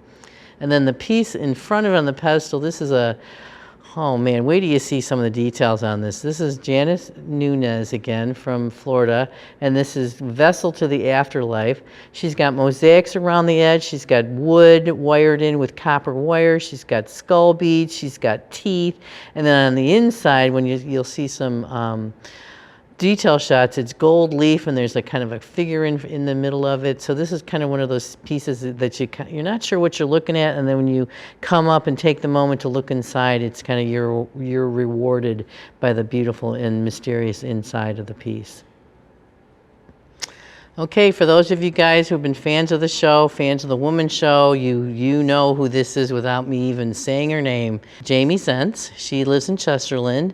And then the piece in front of it on the pedestal, this is oh man, wait till you see some of the details on this. This is Janice Nunez again from Florida, and this is Vessel to the Afterlife. She's got mosaics around the edge. She's got wood wired in with copper wire. She's got skull beads. She's got teeth. And then on the inside, when you'll see some detail shots, it's gold leaf, and there's kind of a figure in the middle of it. So this is kind of one of those pieces that you're not sure what you're looking at, and then when you come up and take the moment to look inside, it's kind of you're rewarded by the beautiful and mysterious inside of the piece. Okay, for those of you guys who've been fans of the show, fans of the Woman Show, you know who this is without me even saying her name. Jamie Zentz. She lives in Chesterland.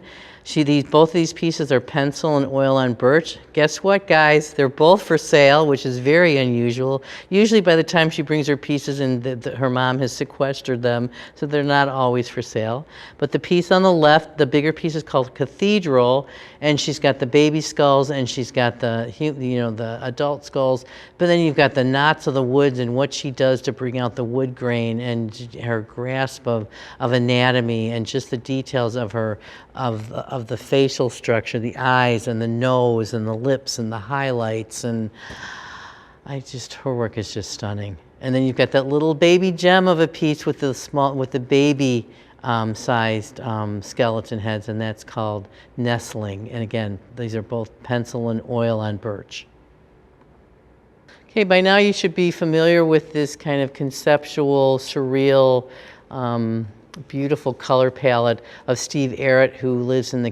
Both of these pieces are pencil and oil on birch. Guess what, guys? They're both for sale, which is very unusual. Usually by the time she brings her pieces in, her mom has sequestered them, so they're not always for sale. But the piece on the left, the bigger piece, is called Cathedral, and she's got the baby skulls, and she's got the adult skulls. But then you've got the knots of the woods and what she does to bring out the wood grain and her grasp of anatomy and just the details of the facial structure, the eyes and the nose and the lips and the highlights, and her work is just stunning. And then you've got that little baby gem of a piece with the baby sized skeleton heads, and that's called Nestling. And again, these are both pencil and oil on birch. Okay, by now you should be familiar with this kind of conceptual, surreal, beautiful color palette of Steve Arrett, who lives in the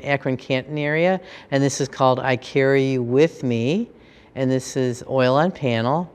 Akron-Canton area, and this is called I Carry You With Me, and this is oil on panel.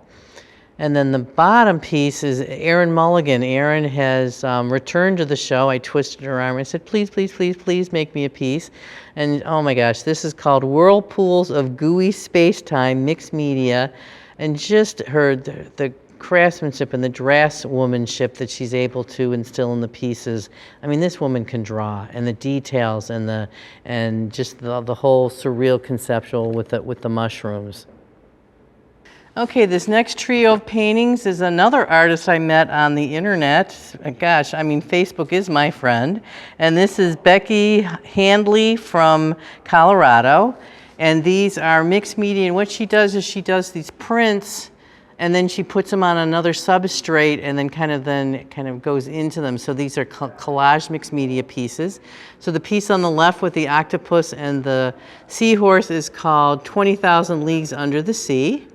And then the bottom piece is Erin Mulligan. Erin has returned to the show. I twisted her arm and said, please, please, please, please make me a piece. And oh my gosh, this is called Whirlpools of Gooey Space-Time Mixed Media, and just the craftsmanship and the draftswomanship that she's able to instill in the pieces. I mean, this woman can draw, and the details and just the whole surreal conceptual with the mushrooms. Okay, this next trio of paintings is another artist I met on the internet. Gosh, I mean, Facebook is my friend. And this is Becky Handley from Colorado. And these are mixed media. And what she does is she does these prints and then she puts them on another substrate and then kind of goes into them. So these are collage mixed media pieces. So the piece on the left with the octopus and the seahorse is called 20,000 Leagues Under the Sea.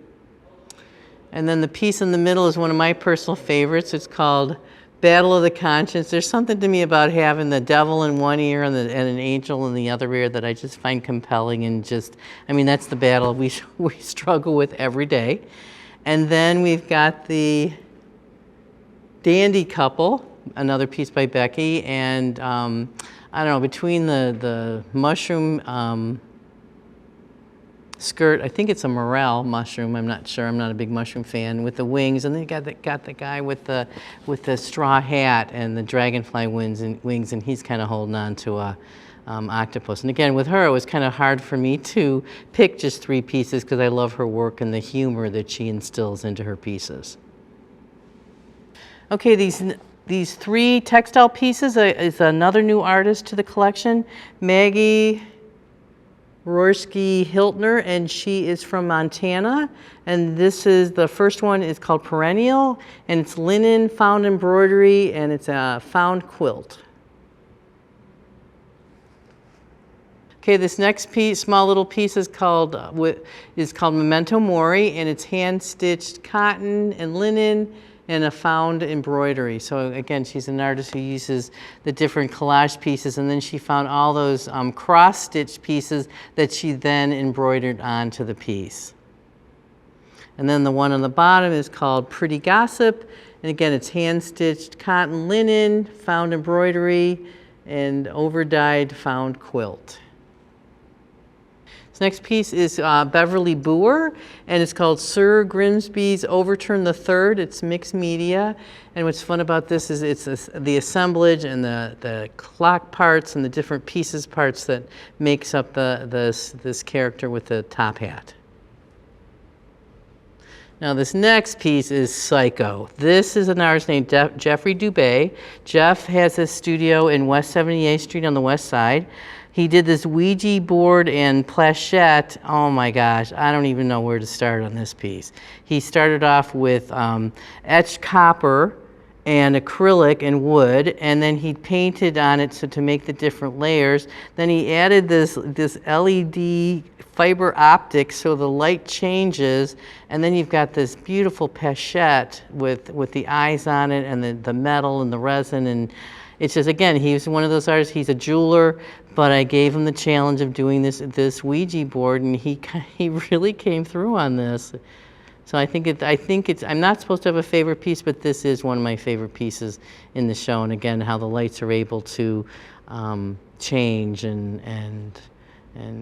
And then the piece in the middle is one of my personal favorites. It's called Battle of the Conscience. There's something to me about having the devil in one ear and an angel in the other ear that I just find compelling, and just, I mean, that's the battle we struggle with every day. And then we've got the Dandy Couple, another piece by Becky, and I don't know, between the mushroom skirt, I think it's a morel mushroom, I'm not sure, I'm not a big mushroom fan, with the wings, and then you got the guy with the straw hat and the dragonfly wings, and he's kind of holding on to a octopus. And again, with her, it was kind of hard for me to pick just 3 pieces because I love her work and the humor that she instills into her pieces. Okay, these 3 textile pieces is another new artist to the collection, Maggie Rorsky Hiltner, and she is from Montana. And this is, the first one is called Perennial, and it's linen, found embroidery, and it's a found quilt. Okay, this next piece, small little piece, is called Memento Mori, and it's hand-stitched cotton and linen and a found embroidery. So again, she's an artist who uses the different collage pieces, and then she found all those cross-stitched pieces that she then embroidered onto the piece. And then the one on the bottom is called Pretty Gossip, and again, it's hand-stitched cotton linen, found embroidery, and over-dyed found quilt. This next piece is Beverly Boer, and it's called Sir Grimsby's Overturn the Third. It's mixed media, and what's fun about this is it's the assemblage and the clock parts and the different pieces parts that makes up this character with the top hat. Now this next piece is Psycho. This is an artist named Jeffrey Dubé. Jeff has his studio in West 78th Street on the west side. He did this Ouija board and planchette. Oh my gosh, I don't even know where to start on this piece. He started off with etched copper and acrylic and wood, and then he painted on it so to make the different layers. Then he added this LED fiber optic so the light changes, and then you've got this beautiful planchette with the eyes on it and the metal and the resin, and it's just, again, he's one of those artists, he's a jeweler, but I gave him the challenge of doing this Ouija board, and he really came through on this. So I think it's, I'm not supposed to have a favorite piece, but this is one of my favorite pieces in the show, and again, how the lights are able to change and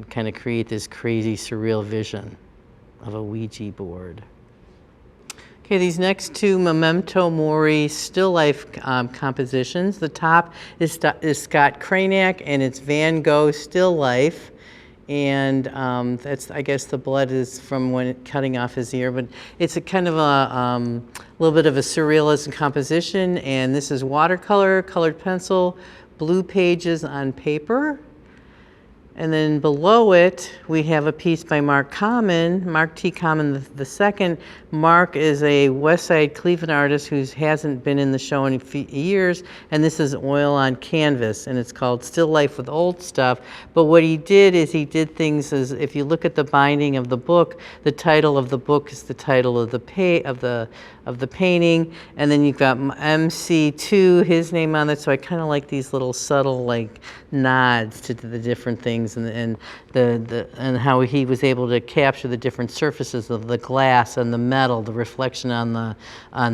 kind of create this crazy surreal vision of a Ouija board. Okay, these next 2 Memento Mori still life compositions. The top is Scott Cranack, and it's Van Gogh still life. And that's, I guess the blood is from when cutting off his ear, but it's a kind of a little bit of a surrealism composition. And this is watercolor, colored pencil, blue pages on paper. And then below it, we have a piece by Mark Common, Mark T. Common II. Mark is a West Side Cleveland artist who hasn't been in the show in years, and this is oil on canvas, and it's called Still Life with Old Stuff. But what he did is he did things as, if you look at the binding of the book, the title of the book is the title of the painting, and then you've got MC2, his name on it, so I kind of like these little subtle like nods to the different things, and how he was able to capture the different surfaces of the glass and the metal, the reflection on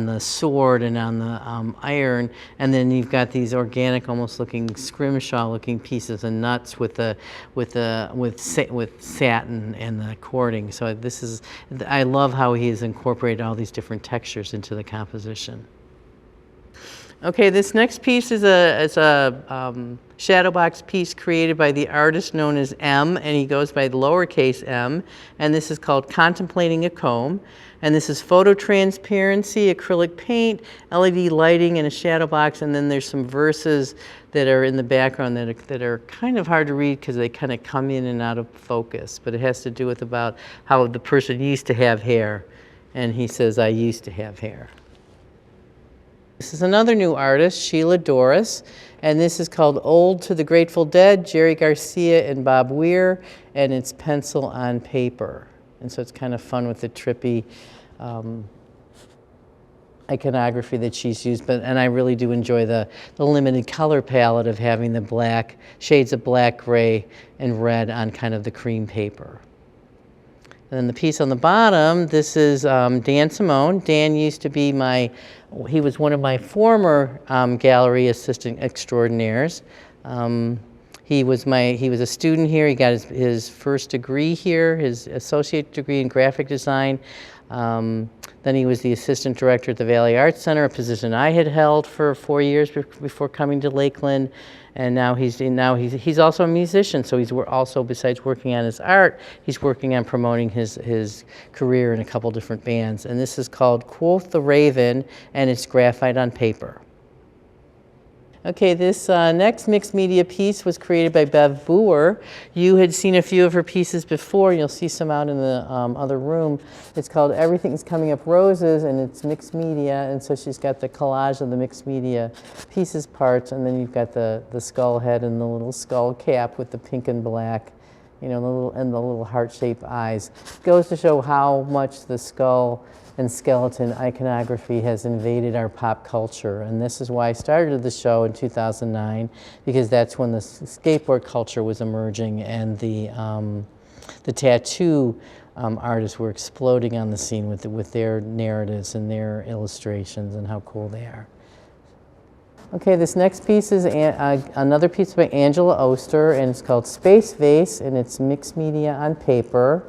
the sword and on the iron, and then you've got these organic, almost looking scrimshaw looking pieces and nuts with satin and the cording. So this is, I love how he has incorporated all these different textures into the composition. Okay, this next piece is a shadow box piece created by the artist known as M, and he goes by lowercase m, and this is called Contemplating a Comb. And this is photo transparency, acrylic paint, LED lighting, and a shadow box. And then there's some verses that are in the background that are kind of hard to read because they kind of come in and out of focus. But it has to do with about how the person used to have hair. And he says, I used to have hair. This is another new artist, Sheila Doris, and this is called Ode to the Grateful Dead, Jerry Garcia and Bob Weir, and it's pencil on paper. And so it's kind of fun with the trippy iconography that she's used, and I really do enjoy the limited color palette of having the black, shades of black, gray, and red on kind of the cream paper. And then the piece on the bottom, this is Dan Simone. Dan used to be he was one of my former gallery assistant extraordinaires. He was a student here. He got his first degree here, his associate degree in graphic design. Then he was the assistant director at the Valley Arts Center, a position I had held for 4 years before coming to Lakeland. And now he's also a musician, so he's also, besides working on his art, he's working on promoting his career in a couple different bands. And this is called Quoth the Raven, and it's graphite on paper. Okay, this next mixed media piece was created by Bev Boer. You had seen a few of her pieces before. You'll see some out in the other room. It's called Everything's Coming Up Roses, and it's mixed media. And so she's got the collage of the mixed media pieces parts, and then you've got the skull head and the little skull cap with the pink and black, you know, the little heart-shaped eyes. Goes to show how much the skull and skeleton iconography has invaded our pop culture. And this is why I started the show in 2009, because that's when the skateboard culture was emerging and the tattoo artists were exploding on the scene with their narratives and their illustrations and how cool they are. Okay, this next piece is another piece by Angela Oster, and it's called Space Vase, and it's mixed media on paper.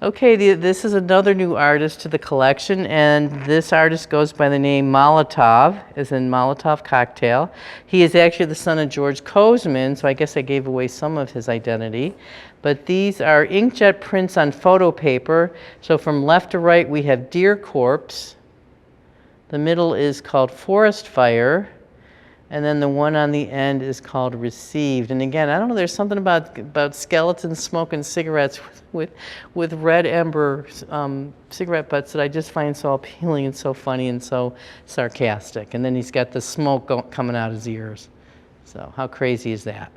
Okay, this is another new artist to the collection, and this artist goes by the name Molotov, as in Molotov cocktail. He is actually the son of George Kozman, so I guess I gave away some of his identity. But these are inkjet prints on photo paper. So from left to right, we have Deer Corpse. The middle is called Forest Fire. And then the one on the end is called Received. And again, I don't know, there's something about skeletons smoking cigarettes with red ember cigarette butts that I just find so appealing and so funny and so sarcastic. And then he's got the smoke coming out his ears. So how crazy is that?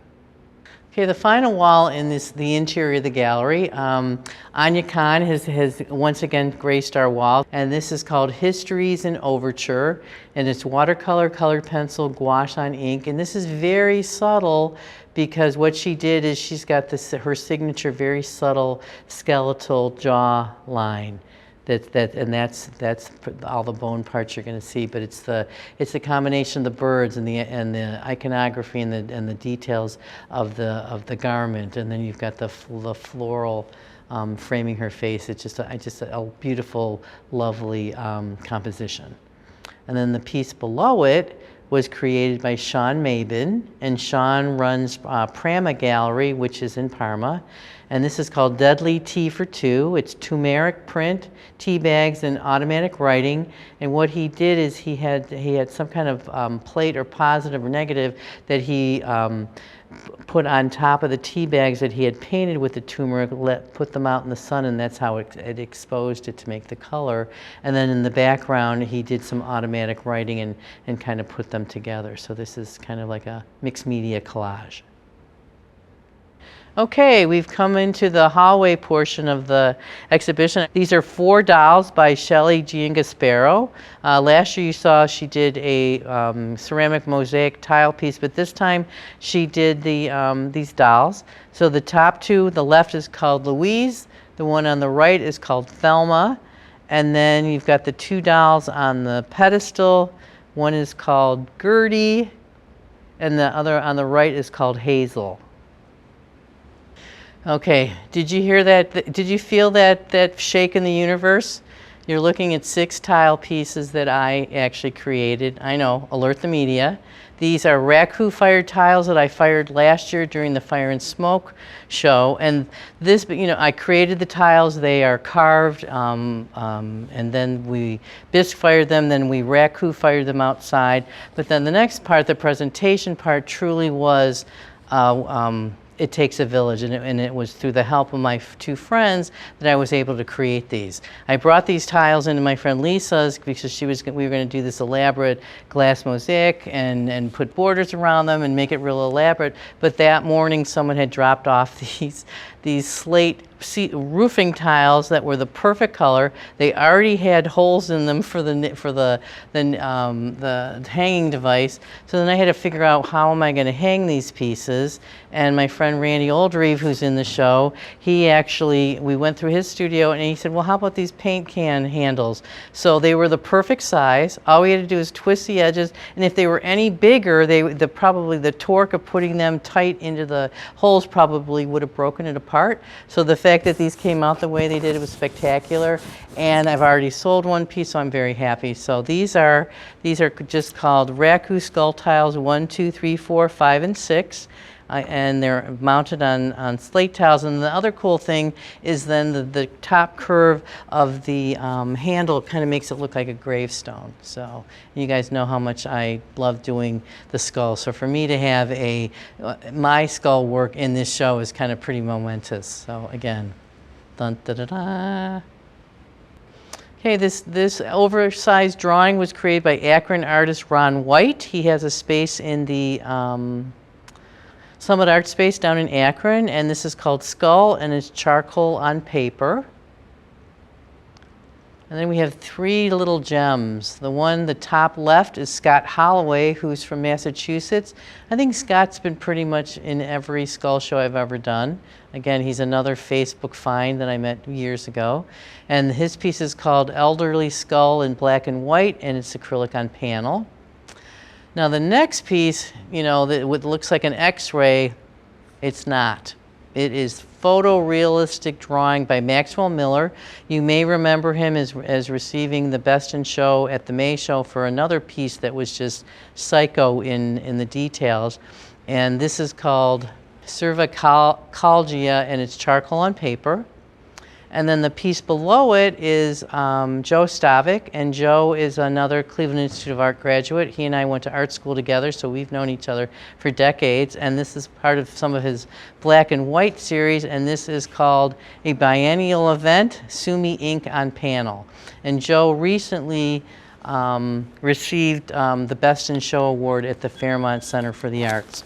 Okay, the final wall in the interior of the gallery, Anya Khan has once again graced our wall, and this is called Histories in Overture, and it's watercolor, colored pencil, gouache on ink, and this is very subtle because what she did is she's got her signature very subtle skeletal jaw line. That's all the bone parts you're going to see, but it's the combination of the birds and the iconography and the details of the garment, and then you've got the floral framing her face. It's just a beautiful, lovely composition. And then the piece below it was created by Sean Mabin, and Sean runs Prama Gallery, which is in Parma. And this is called Deadly Tea for Two. It's turmeric print, tea bags, and automatic writing. And what he did is he had some kind of plate or positive or negative that he put on top of the tea bags that he had painted with the turmeric, put them out in the sun, and that's how it exposed it to make the color. And then in the background, he did some automatic writing and kind of put them together. So this is kind of like a mixed media collage. Okay, we've come into the hallway portion of the exhibition. These are 4 dolls by Shelley Giangaspero. Last year you saw she did a ceramic mosaic tile piece, but this time she did these dolls. So the top 2, the left is called Louise, the one on the right is called Thelma, and then you've got the 2 dolls on the pedestal. One is called Gertie, and the other on the right is called Hazel. Okay, did you hear that? Did you feel that shake in the universe? You're looking at 6 tile pieces that I actually created. I know, alert the media. These are Raku fired tiles that I fired last year during the Fire and Smoke show. And this, I created the tiles. They are carved, and then we bisque fired them. Then we Raku fired them outside. But then the next part, the presentation part, truly was it takes a village, and it was through the help of my 2 friends that I was able to create these. I brought these tiles into my friend Lisa's because we were going to do this elaborate glass mosaic and put borders around them and make it real elaborate. But that morning, someone had dropped off these slate roofing tiles that were the perfect color. They already had holes in them for the hanging device. So then I had to figure out, how am I going to hang these pieces? And my friend Randy Oldreeve, who's in the show, we went through his studio and he said, well, how about these paint can handles? So they were the perfect size. All we had to do is twist the edges, and if they were any bigger, probably the torque of putting them tight into the holes probably would have broken it apart. So the fact that these came out the way they did, it was spectacular. And I've already sold one piece, so I'm very happy. So these are just called Raku skull tiles 1, 2, 3, 4, 5, and 6. And they're mounted on slate tiles. And the other cool thing is then the top curve of the handle kind of makes it look like a gravestone. So you guys know how much I love doing the skull. So for me to have my skull work in this show is kind of pretty momentous. So again, dun da da da. Okay, this oversized drawing was created by Akron artist Ron White. He has a space in the Summit Art Space down in Akron, and this is called Skull, and it's charcoal on paper. And then we have 3 little gems. The top left is Scott Holloway, who's from Massachusetts. I think Scott's been pretty much in every skull show I've ever done. Again, he's another Facebook find that I met years ago. And his piece is called Elderly Skull in black and white, and it's acrylic on panel. Now the next piece, that looks like an X-ray, it's not. It is photorealistic drawing by Maxwell Miller. You may remember him as receiving the Best in Show at the May Show for another piece that was just psycho in the details. And this is called Cervicalgia, and it's charcoal on paper. And then the piece below it is Joe Stavik, and Joe is another Cleveland Institute of Art graduate. He and I went to art school together, so we've known each other for decades, and this is part of some of his black and white series, and this is called a biennial event, Sumi Ink on Panel. And Joe recently received the Best in Show award at the Fairmont Center for the Arts.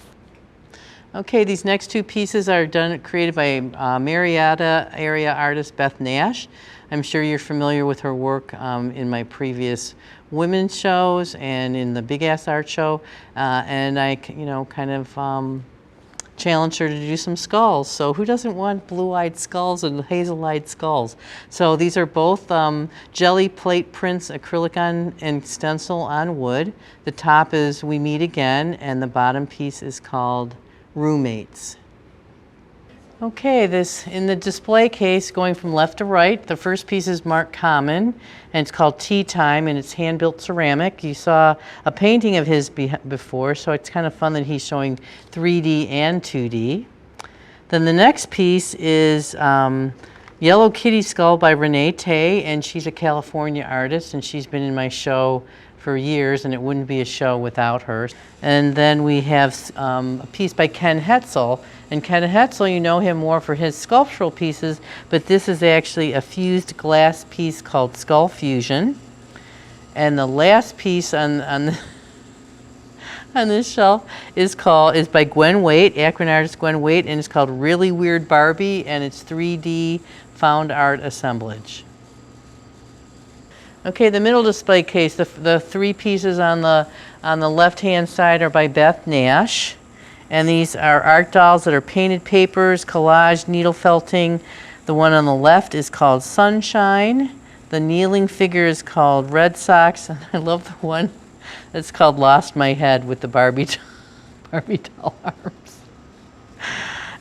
Okay, these next 2 pieces are created by Marietta area artist Beth Nash. I'm sure you're familiar with her work in my previous women's shows and in the Big Ass Art Show. And I, kind of challenged her to do some skulls. So who doesn't want blue-eyed skulls and hazel-eyed skulls? So these are both jelly plate prints, acrylic and stencil on wood. The top is We Meet Again, and the bottom piece is called Roommates. Okay, in the display case, going from left to right, the first piece is Mark Common, and it's called Tea Time, and it's hand-built ceramic. You saw a painting of his before, so it's kind of fun that he's showing 3D and 2D. Then the next piece is Yellow Kitty Skull by Renee Tay, and she's a California artist, and she's been in my show for years, and it wouldn't be a show without her. And then we have a piece by Ken Hetzel. And Ken Hetzel, you know him more for his sculptural pieces, but this is actually a fused glass piece called Skull Fusion. And the last piece on this shelf is by Gwen Waite, Akron artist Gwen Waite, and it's called Really Weird Barbie, and it's 3D found art assemblage. Okay, the middle display case, the 3 pieces on the left-hand side are by Beth Nash. And these are art dolls that are painted papers, collage, needle felting. The one on the left is called Sunshine. The kneeling figure is called Red Sox. And I love the one that's called Lost My Head with the Barbie doll arms.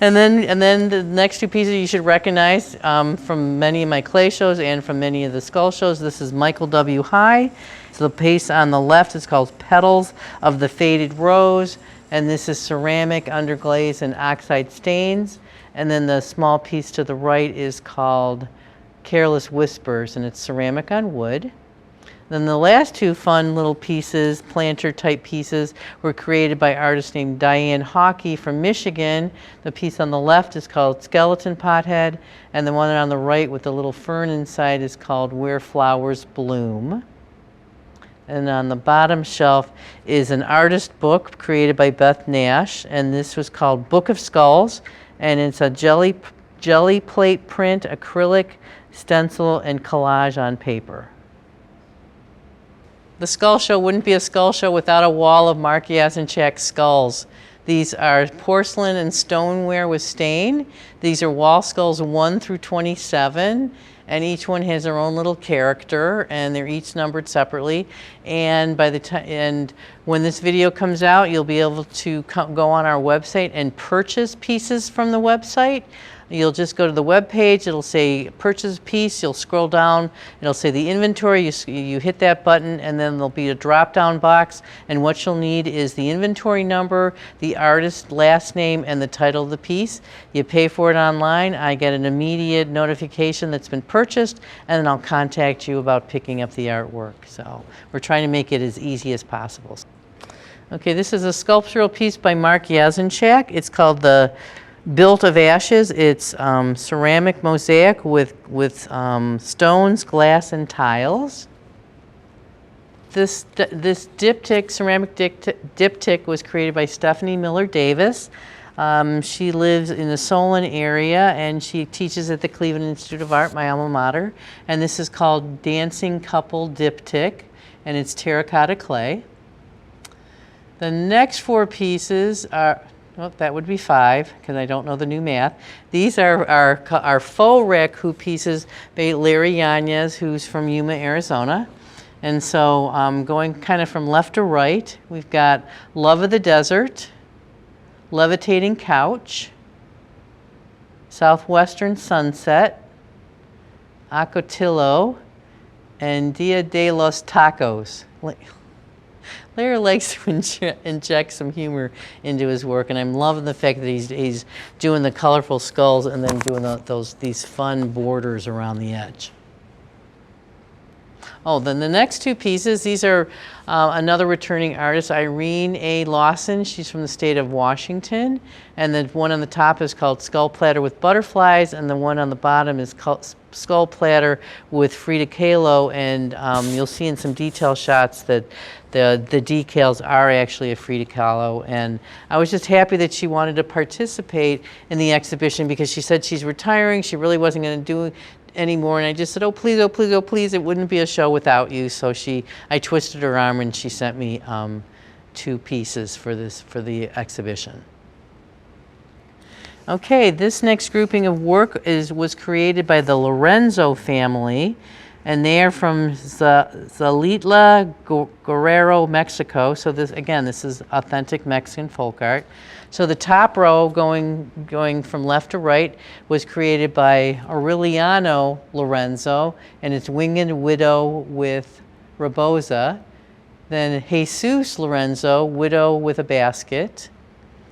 And then the next two pieces you should recognize from many of my clay shows and from many of the skull shows. This is Michael W. High. So the piece on the left is called Petals of the Faded Rose, and this is ceramic underglaze and oxide stains. And then the small piece to the right is called Careless Whispers, and it's ceramic on wood. Then the last two fun little pieces, planter type pieces, were created by an artist named Diane Hawkey from Michigan. The piece on the left is called Skeleton Pothead, and the one on the right with the little fern inside is called Where Flowers Bloom. And on the bottom shelf is an artist book created by Beth Nash, and this was called Book of Skulls, and it's a jelly plate print, acrylic, stencil, and collage on paper. The skull show wouldn't be a skull show without a wall of Mark Yazinchak skulls. These are porcelain and stoneware with stain. These are wall skulls 1 through 27, and each one has their own little character, and they're each numbered separately. And by the time, and when this video comes out, you'll be able to go on our website and purchase pieces from the website. You'll just go to the web page, it'll say purchase piece, you'll scroll down, it'll say the inventory, you hit that button, and then there'll be a drop down box, and what you'll need is the inventory number, the artist's last name, and the title of the piece. You pay for it online, I get an immediate notification that's been purchased, and then I'll contact you about picking up the artwork. So we're trying to make it as easy as possible. Okay, this is a sculptural piece by Mark Yazinchak. It's called the Built of Ashes. It's ceramic mosaic with stones, glass, and tiles. This diptych, ceramic diptych, was created by Stephanie Miller Davis. She lives in the Solon area, and she teaches at the Cleveland Institute of Art, my alma mater. And this is called Dancing Couple Diptych, and it's terracotta clay. The next 4 pieces are, well, that would be 5 because I don't know the new math. These are our faux raku pieces by Larry Yanez, who's from Yuma, Arizona. And so going kind of from left to right, we've got Love of the Desert, Levitating Couch, Southwestern Sunset, Acotillo, and Dia de los Tacos. Larry likes to inject some humor into his work, and I'm loving the fact that he's doing the colorful skulls and then doing these fun borders around the edge. Oh, then the next 2 pieces, these are another returning artist, Irene A. Lawson. She's from the state of Washington. And the one on the top is called Skull Platter with Butterflies, and the one on the bottom is called Skull Platter with Frida Kahlo. And you'll see in some detail shots that the decals are actually a Frida Kahlo. And I was just happy that she wanted to participate in the exhibition because she said she's retiring. She really wasn't going to do anymore, and I just said, oh please, oh please, oh please, it wouldn't be a show without you. So I twisted her arm, and she sent me 2 pieces for the exhibition. Okay, this next grouping of work was created by the Lorenzo family, and they are from Zalitla, Guerrero, Mexico. So this is authentic Mexican folk art. So the top row, going from left to right, was created by Aureliano Lorenzo, and it's Winged Widow with Reboza. Then Jesus Lorenzo, Widow with a Basket.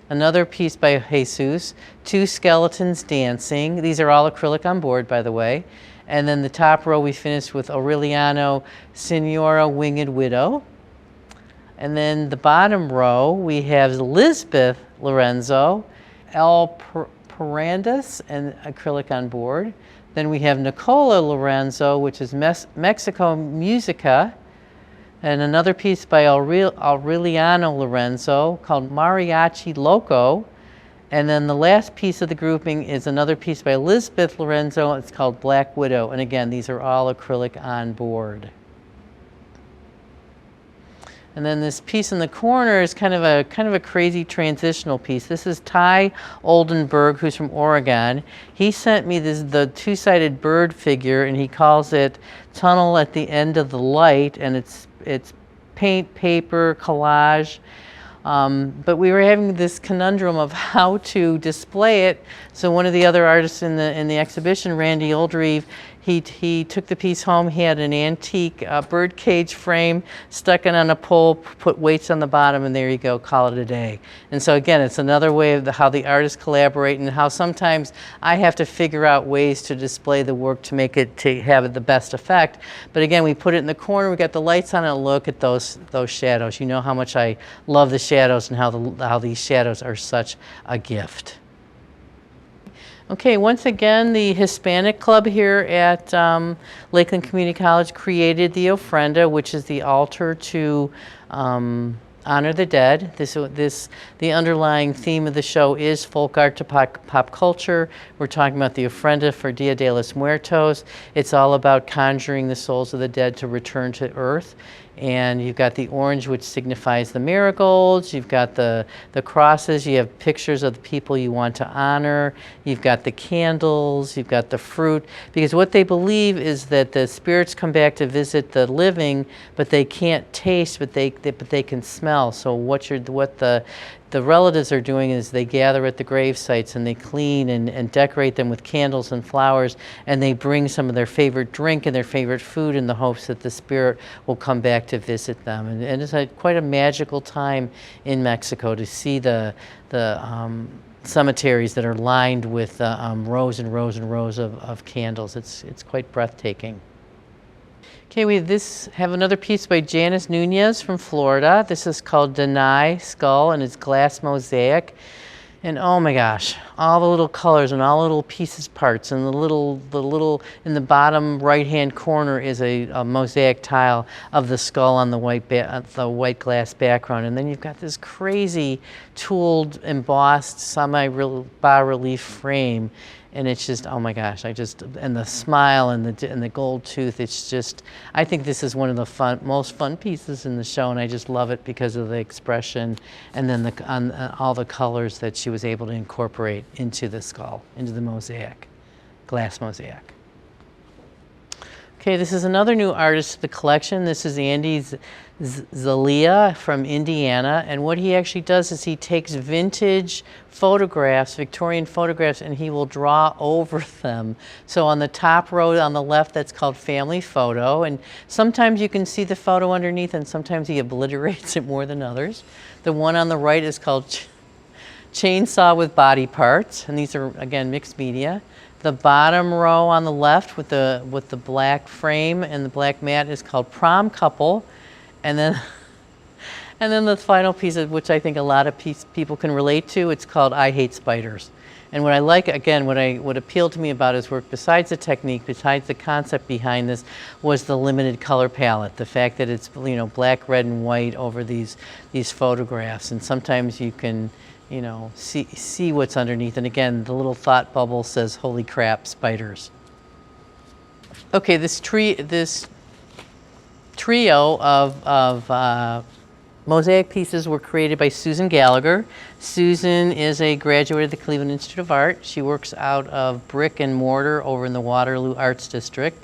Another piece by Jesus, 2 skeletons dancing. These are all acrylic on board, by the way. And then the top row we finished with Aureliano, Senora Winged Widow. And then the bottom row we have Lisbeth Lorenzo, El Parandas, and acrylic on board. Then we have Nicola Lorenzo, which is Mexico Musica, and another piece by Aureliano Lorenzo called Mariachi Loco. And then the last piece of the grouping is another piece by Lisbeth Lorenzo. It's called Black Widow. And again, these are all acrylic on board. And then this piece in the corner is kind of a crazy transitional piece. This is Ty Oldenburg, who's from Oregon. He sent me the 2-sided bird figure, and he calls it Tunnel at the End of the Light, and it's paint, paper, collage. But we were having this conundrum of how to display it. So one of the other artists in the exhibition, Randy Oldreeve, he took the piece home. He had an antique bird cage frame, stuck it on a pole, put weights on the bottom, and there you go, call it a day. And so again, it's another way of how the artists collaborate, and how sometimes I have to figure out ways to display the work to make it, to have it the best effect. But again, we put it in the corner, we got the lights on, and look at those shadows. You know how much I love the shadows and how these shadows are such a gift. Okay, once again, the Hispanic Club here at Lakeland Community College created the ofrenda, which is the altar to honor the dead. The underlying theme of the show is folk art to pop culture. We're talking about the ofrenda for Dia de los Muertos. It's all about conjuring the souls of the dead to return to earth. And you've got the orange, which signifies the marigolds. You've got the crosses. You have pictures of the people you want to honor. You've got the candles. You've got the fruit. Because what they believe is that the spirits come back to visit the living, but they can't taste, but they can smell. So what the relatives are doing is they gather at the grave sites and they clean and decorate them with candles and flowers, and they bring some of their favorite drink and their favorite food in the hopes that the spirit will come back to visit them. And it's quite a magical time in Mexico to see the cemeteries that are lined with rows and rows and rows of candles. It's quite breathtaking. Okay, we have another piece by Janice Nunez from Florida. This is called Denai Skull, and it's glass mosaic. And oh my gosh, all the little colors and all the little pieces parts, and the little in the bottom right-hand corner is a mosaic tile of the skull on the white glass background. And then you've got this crazy tooled, embossed, semi-bas-relief frame. And it's just, oh my gosh, and the smile and the gold tooth, it's just, I think this is one of the most fun pieces in the show, and I just love it because of the expression and then all the colors that she was able to incorporate into the skull, into the mosaic, glass mosaic. Okay, this is another new artist to the collection. This is Andy Zalia from Indiana, and what he actually does is he takes vintage photographs, Victorian photographs, and he will draw over them. So on the top row on the left, that's called family photo, and sometimes you can see the photo underneath, and sometimes he obliterates it more than others. The one on the right is called Chainsaw with Body Parts, and these are, again, mixed media. The bottom row on the left with the black frame and the black mat is called Prom Couple, and then the final piece, which I think a lot of people can relate to, it's called I Hate Spiders. And what I like, again, what appealed to me about his work, besides the technique, besides the concept behind this, was the limited color palette. The fact that it's, you know, black, red, and white over these photographs, and sometimes you can, you know, see what's underneath. And again, the little thought bubble says, "Holy crap, spiders." Okay, this trio of mosaic pieces were created by Susan Gallagher. Susan is a graduate of the Cleveland Institute of Art. She works out of brick and mortar over in the Waterloo Arts District.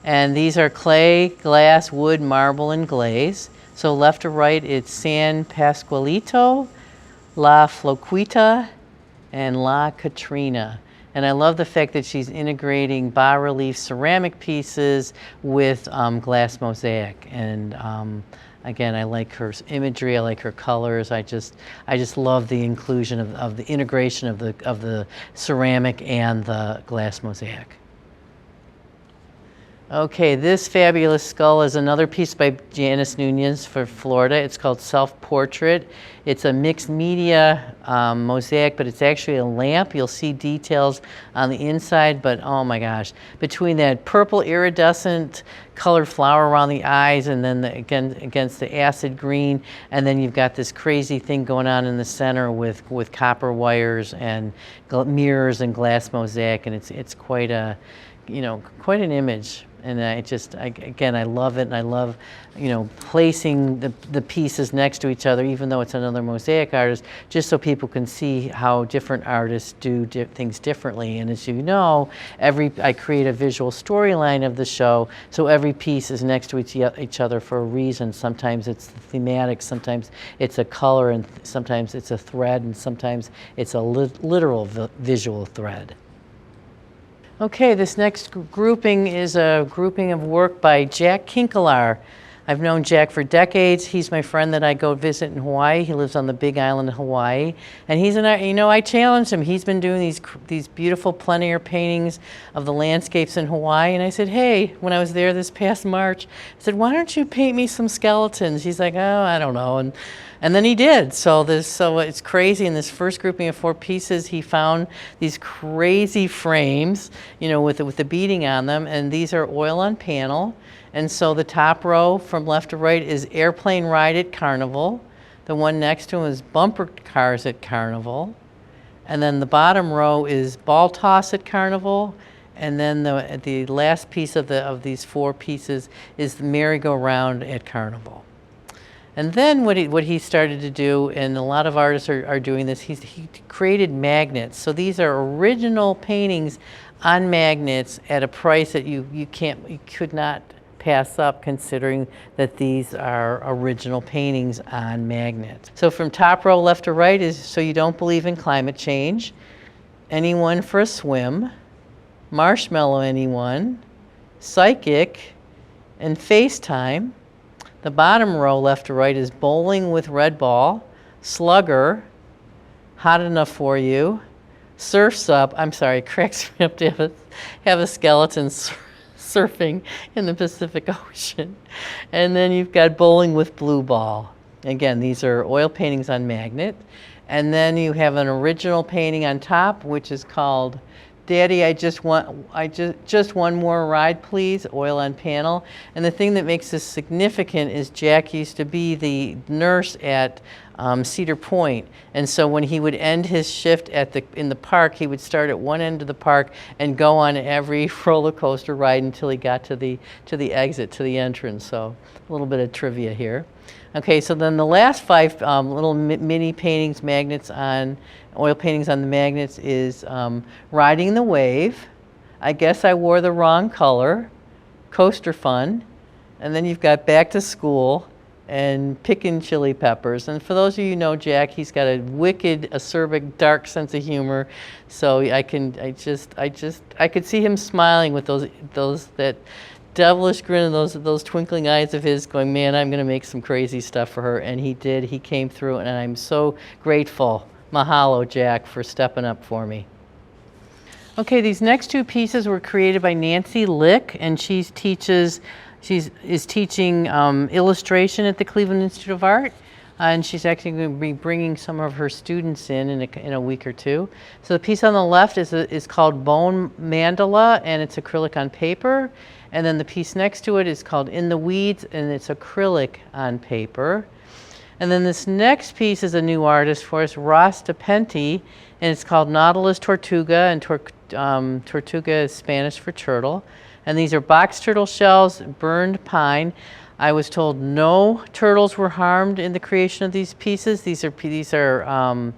And these are clay, glass, wood, marble, and glaze. So left to right, it's San Pascualito, La Floquita, and La Katrina. And I love the fact that she's integrating bas-relief ceramic pieces with glass mosaic. And again, I like her imagery, I like her colors. I just love the inclusion of the integration of the ceramic and the glass mosaic. Okay, this fabulous skull is another piece by Janice Nunez for Florida. It's called Self-Portrait. It's a mixed media mosaic, but it's actually a lamp. You'll see details on the inside, but oh my gosh. Between that purple iridescent colored flower around the eyes and then against the acid green, and then you've got this crazy thing going on in the center with copper wires and mirrors and glass mosaic, and it's quite a, you know, quite an image. And again, I love it, and I love, placing the pieces next to each other, even though it's another mosaic artist, just so people can see how different artists do things differently. And as you know, I create a visual storyline of the show, so every piece is next to each other for a reason. Sometimes it's thematic, sometimes it's a color, and sometimes it's a thread, and sometimes it's a literal visual thread. Okay, this next grouping is a grouping of work by Jack Kinkelar. I've known Jack for decades. He's my friend that I go visit in Hawaii. He lives on the Big Island of Hawaii. And I challenged him. He's been doing these beautiful plein air paintings of the landscapes in Hawaii. And I said, hey, when I was there this past March, I said, why don't you paint me some skeletons? He's like, oh, I don't know. And then he did. So it's crazy. In this first grouping of 4 pieces, he found these crazy frames, with the beading on them, and these are oil on panel. And so the top row from left to right is airplane ride at Carnival. The one next to him is bumper cars at Carnival. And then the bottom row is ball toss at Carnival. And then the last piece of these 4 pieces is the merry-go-round at Carnival. And then what he started to do, and a lot of artists are doing this, he created magnets. So these are original paintings on magnets at a price that you could not pass up, considering that these are original paintings on magnets. So from top row left to right is So You Don't Believe in Climate Change, Anyone for a Swim, Marshmallow Anyone, Psychic, and FaceTime. The bottom row left to right is Bowling with Red Ball, Slugger, Hot Enough for You, Surf's Up. I'm sorry, it cracks me up to have a skeleton surfing in the Pacific Ocean. And then you've got Bowling with Blue Ball. Again, these are oil paintings on magnet. And then you have an original painting on top, which is called Daddy, just one more ride, please, oil on panel. And the thing that makes this significant is Jack used to be the nurse at Cedar Point. And so when he would end his shift in the park, he would start at one end of the park and go on every roller coaster ride until he got to the exit, to the entrance. So a little bit of trivia here. Okay, so then the last 5 little mini paintings, oil paintings on the magnets is Riding the Wave, I Guess I Wore the Wrong Color, Coaster Fun, and then you've got Back to School and Pickin' Chili Peppers. And for those of you who know Jack, he's got a wicked, acerbic, dark sense of humor. So I could see him smiling with that devilish grin and those twinkling eyes of his, going, man, I'm going to make some crazy stuff for her. And he did. He came through, and I'm so grateful. Mahalo, Jack, for stepping up for me. Okay, these next 2 pieces were created by Nancy Lick, and she is teaching illustration at the Cleveland Institute of Art. And she's actually going to be bringing some of her students in a week or 2. So the piece on the left is called Bone Mandala, and it's acrylic on paper. And then the piece next to it is called In the Weeds, and it's acrylic on paper. And then this next piece is a new artist for us, Ross DePenti, and it's called Nautilus Tortuga, and Tortuga is Spanish for turtle. And these are box turtle shells, burned pine. I was told no turtles were harmed in the creation of these pieces. These are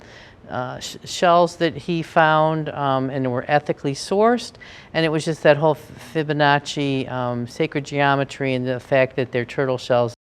shells that he found and were ethically sourced, and it was just that whole Fibonacci sacred geometry and the fact that they're turtle shells.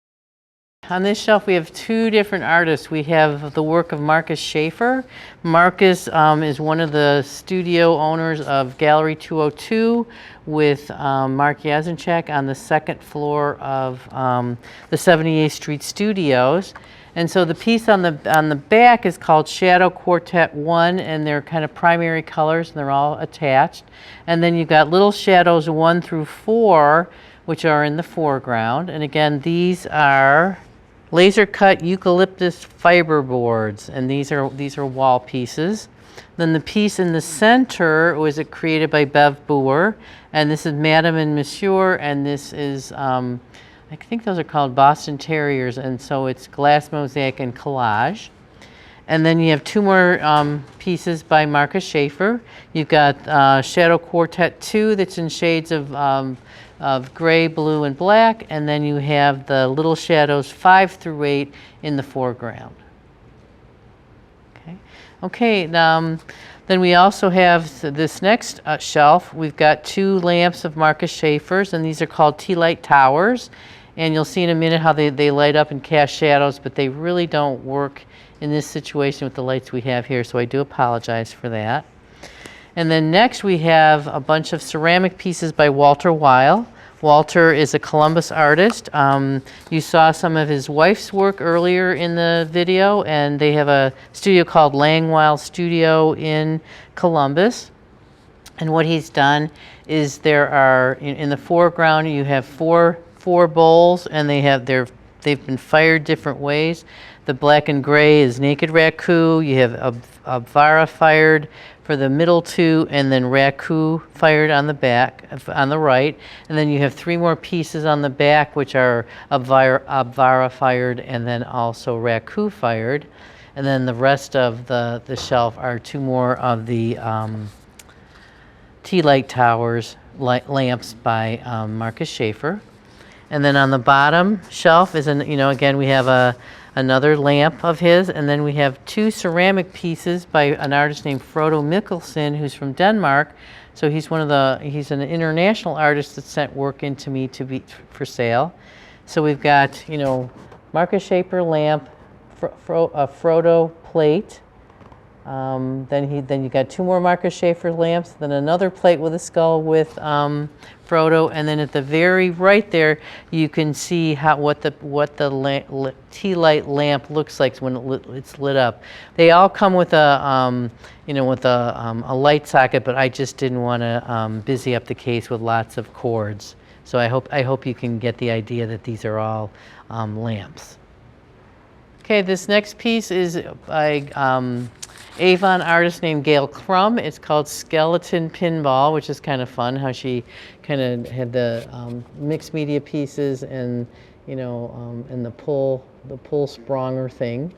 On this shelf we have 2 different artists. We have the work of Marcus Schaefer. Marcus is one of the studio owners of Gallery 202 with Mark Yazinchek on the 2nd floor of the 78th Street Studios. And so the piece on the back is called Shadow Quartet 1, and they're kind of primary colors, and they're all attached. And then you've got little shadows 1 through 4, which are in the foreground. And again, these are laser cut eucalyptus fiber boards, and these are wall pieces. Then the piece in the center was created by Bev Boer, and this is Madame and Monsieur, and this is I think those are called Boston Terriers, and so it's glass mosaic and collage. And then you have two more pieces by Marcus Schaefer. You've got Shadow Quartet 2 that's in shades of gray, blue, and black, and then you have the Little Shadows 5 through 8 in the foreground. Okay, then we also have this next shelf. We've got two lamps of Marcus Schaefer's, and these are called Tea Light Towers. And you'll see in a minute how they light up and cast shadows, but they really don't work in this situation with the lights we have here, so I do apologize for that. And then next we have a bunch of ceramic pieces by Walter Weil. Walter is a Columbus artist. You saw some of his wife's work earlier in the video, and they have a studio called Lang Weil Studio in Columbus. And what he's done is there are, in the foreground, you have four bowls, and they've been fired different ways. The black and gray is Naked Raku. You have Abvara fired for the middle two, and then Raku fired on the back, on the right. And then you have three more pieces on the back, which are Abvara fired, and then also Raku fired. And then the rest of the shelf are two more of the Tea Light Towers lamps by Marcus Schaefer. And then on the bottom shelf is, again, we have another lamp of his, and then we have two ceramic pieces by an artist named Frodo Mikkelsen, who's from Denmark. So he's an international artist that sent work in to me for sale. So we've got, Marcus Schaefer lamp, Frodo plate. Then you got two more Marcus Schaefer lamps, then another plate with a skull with Frodo, and then at the very right there, you can see what the tea light lamp looks like when it's lit up. They all come with a light socket, but I just didn't want to busy up the case with lots of cords. So I hope you can get the idea that these are all lamps. Okay, this next piece is by Avon artist named Gail Crum. It's called Skeleton Pinball, which is kind of fun how she kind of had the mixed media pieces and and the pull spronger thing.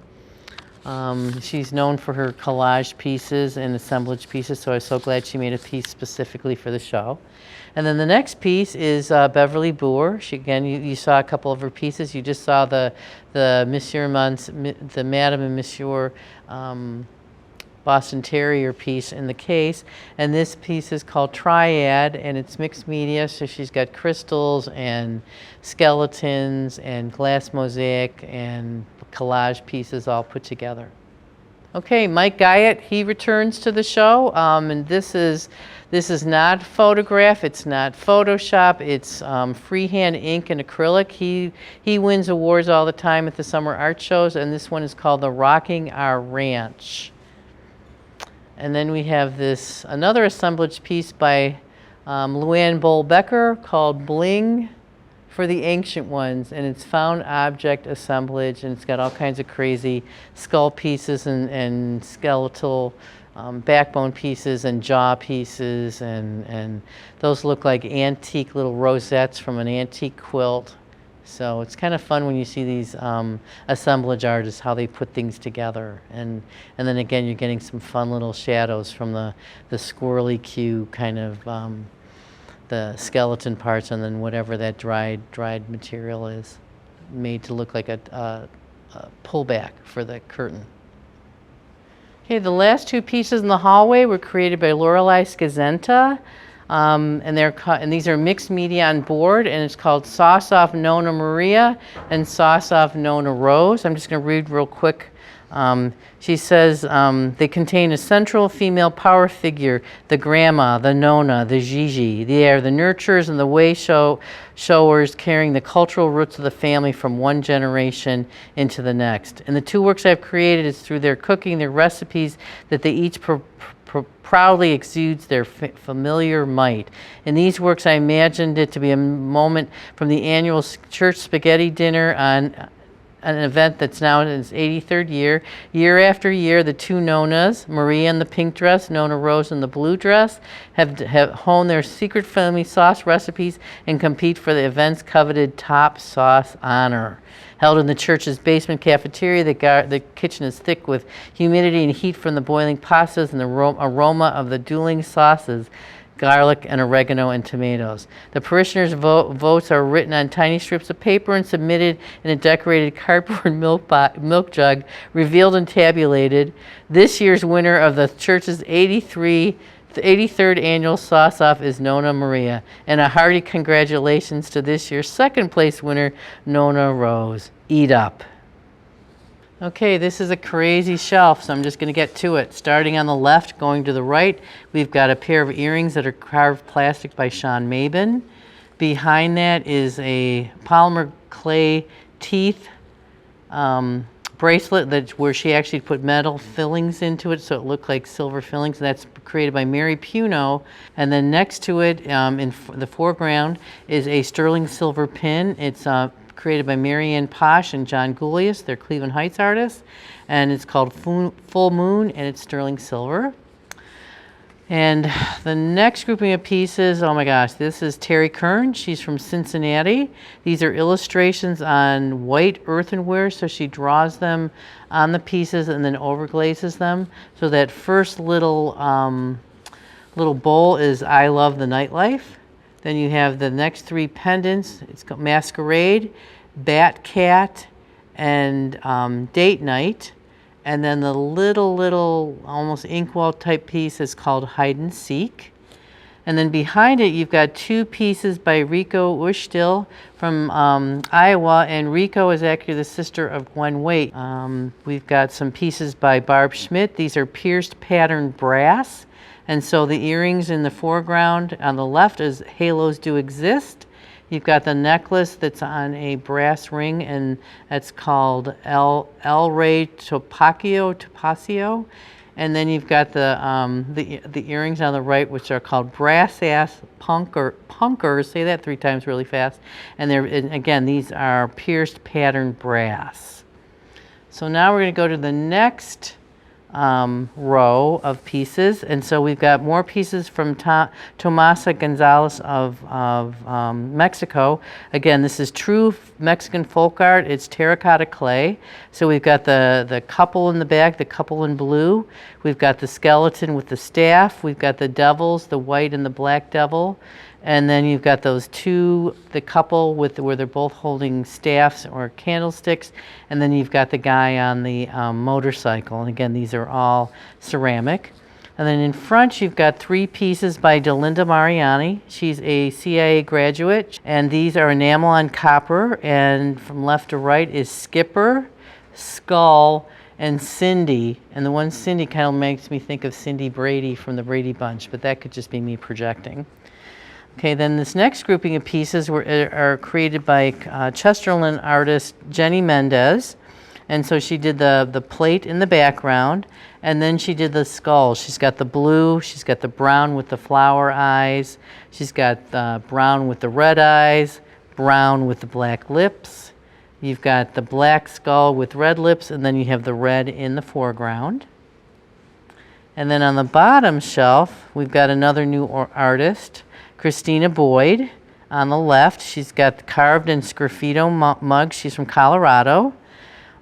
She's known for her collage pieces and assemblage pieces, so I was so glad she made a piece specifically for the show. And then the next piece is Beverly Boer. Again, you saw a couple of her pieces. You just saw the Madame and Monsieur Boston Terrier piece in the case, and this piece is called Triad, and it's mixed media, so she's got crystals and skeletons and glass mosaic and collage pieces all put together. Okay, Mike Guyett, he returns to the show, and this is not photograph, it's not Photoshop, it's freehand ink and acrylic. He wins awards all the time at the summer art shows, and this one is called The Rocking Our Ranch. And then we have another assemblage piece by Luann Boll-Becker called Bling for the Ancient Ones, and it's found object assemblage, and it's got all kinds of crazy skull pieces and skeletal backbone pieces and jaw pieces, and those look like antique little rosettes from an antique quilt. So it's kind of fun when you see these assemblage artists, how they put things together. And then again, you're getting some fun little shadows from the squirrely Q kind of the skeleton parts, and then whatever that dried material is, made to look like a pullback for the curtain. Okay, the last two pieces in the hallway were created by Lorelei Scazenta. And these are mixed media on board, and it's called Sauce Off Nona Maria and Sauce Off Nona Rose. I'm just going to read real quick. She says they contain a central female power figure, the grandma, the nona, the Gigi. They are the nurturers and the way showers, carrying the cultural roots of the family from one generation into the next. And the two works I've created is through their cooking, their recipes, that they each proudly exudes their familiar might. In these works, I imagined it to be a moment from the annual church spaghetti dinner on an event that's now in its 83rd year. Year after year, the two Nonas, Maria in the pink dress, Nona Rose in the blue dress, have honed their secret family sauce recipes and compete for the event's coveted top sauce honor. Held in the church's basement cafeteria, the kitchen is thick with humidity and heat from the boiling pastas and the aroma of the dueling sauces, garlic and oregano and tomatoes. The parishioners' votes are written on tiny strips of paper and submitted in a decorated cardboard milk jug, revealed and tabulated. This year's winner of the church's 83rd annual sauce-off is Nona Maria, and a hearty congratulations to this year's second place winner, Nona Rose. Eat up. Okay, this is a crazy shelf, so I'm just going to get to it. Starting on the left, going to the right, we've got a pair of earrings that are carved plastic by Sean Mabin. Behind that is a polymer clay teeth bracelet where she actually put metal fillings into it so it looked like silver fillings. That's created by Mary Puno. And then next to it, in the foreground, is a sterling silver pin. It's created by Marianne Posh and John Goulias. They're Cleveland Heights artists. And it's called Full Moon, and it's sterling silver. And the next grouping of pieces, oh my gosh, this is Terry Kern. She's from Cincinnati. These are illustrations on white earthenware, so she draws them on the pieces and then overglazes them. So that first little bowl is I Love the Nightlife. Then you have the next three pendants. It's called Masquerade, Bat Cat, and Date Night. And then the little almost inkwell type piece is called Hide and Seek. And then behind it, you've got two pieces by Rico Ushtil from Iowa, and Rico is actually the sister of Gwen Waite. We've got some pieces by Barb Schmidt. These are pierced pattern brass. And so the earrings in the foreground on the left is Halos Do Exist. You've got the necklace that's on a brass ring, and that's called El Rey Topacio. And then you've got the earrings on the right, which are called Brass Ass Punkers. Say that 3 times really fast. And again, these are pierced pattern brass. So now we're going to go to the next row of pieces, and so we've got more pieces from Tomasa Gonzalez of Mexico. Again, this is true Mexican folk art. It's terracotta clay. So we've got the couple in the back, the couple in blue. We've got the skeleton with the staff. We've got the devils, the white and the black devil. And then you've got those two, the couple where they're both holding staffs or candlesticks. And then you've got the guy on the motorcycle. And again, these are all ceramic. And then in front, you've got 3 pieces by Delinda Mariani. She's a CIA graduate. And these are enamel on copper. And from left to right is Skipper, Skull, and Cindy. And the one Cindy kind of makes me think of Cindy Brady from the Brady Bunch, but that could just be me projecting. Okay, then this next grouping of pieces are created by Chesterland artist Jenny Mendez. And so she did the plate in the background, and then she did the skull. She's got the blue, she's got the brown with the flower eyes, she's got the brown with the red eyes, brown with the black lips. You've got the black skull with red lips, and then you have the red in the foreground. And then on the bottom shelf, we've got another new artist, Christina Boyd. On the left, she's got carved and sgraffito mugs. She's from Colorado.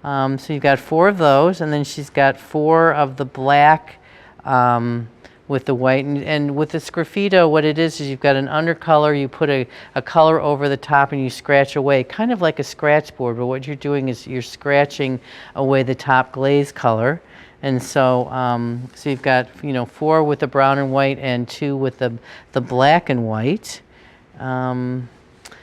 So you've got 4 of those, and then she's got 4 of the black with the white. And with the sgraffito, what it is you've got an undercolor, you put a color over the top and you scratch away, kind of like a scratch board, but what you're doing is you're scratching away the top glaze color. And so, so you've got 4 with the brown and white and 2 with the black and white. And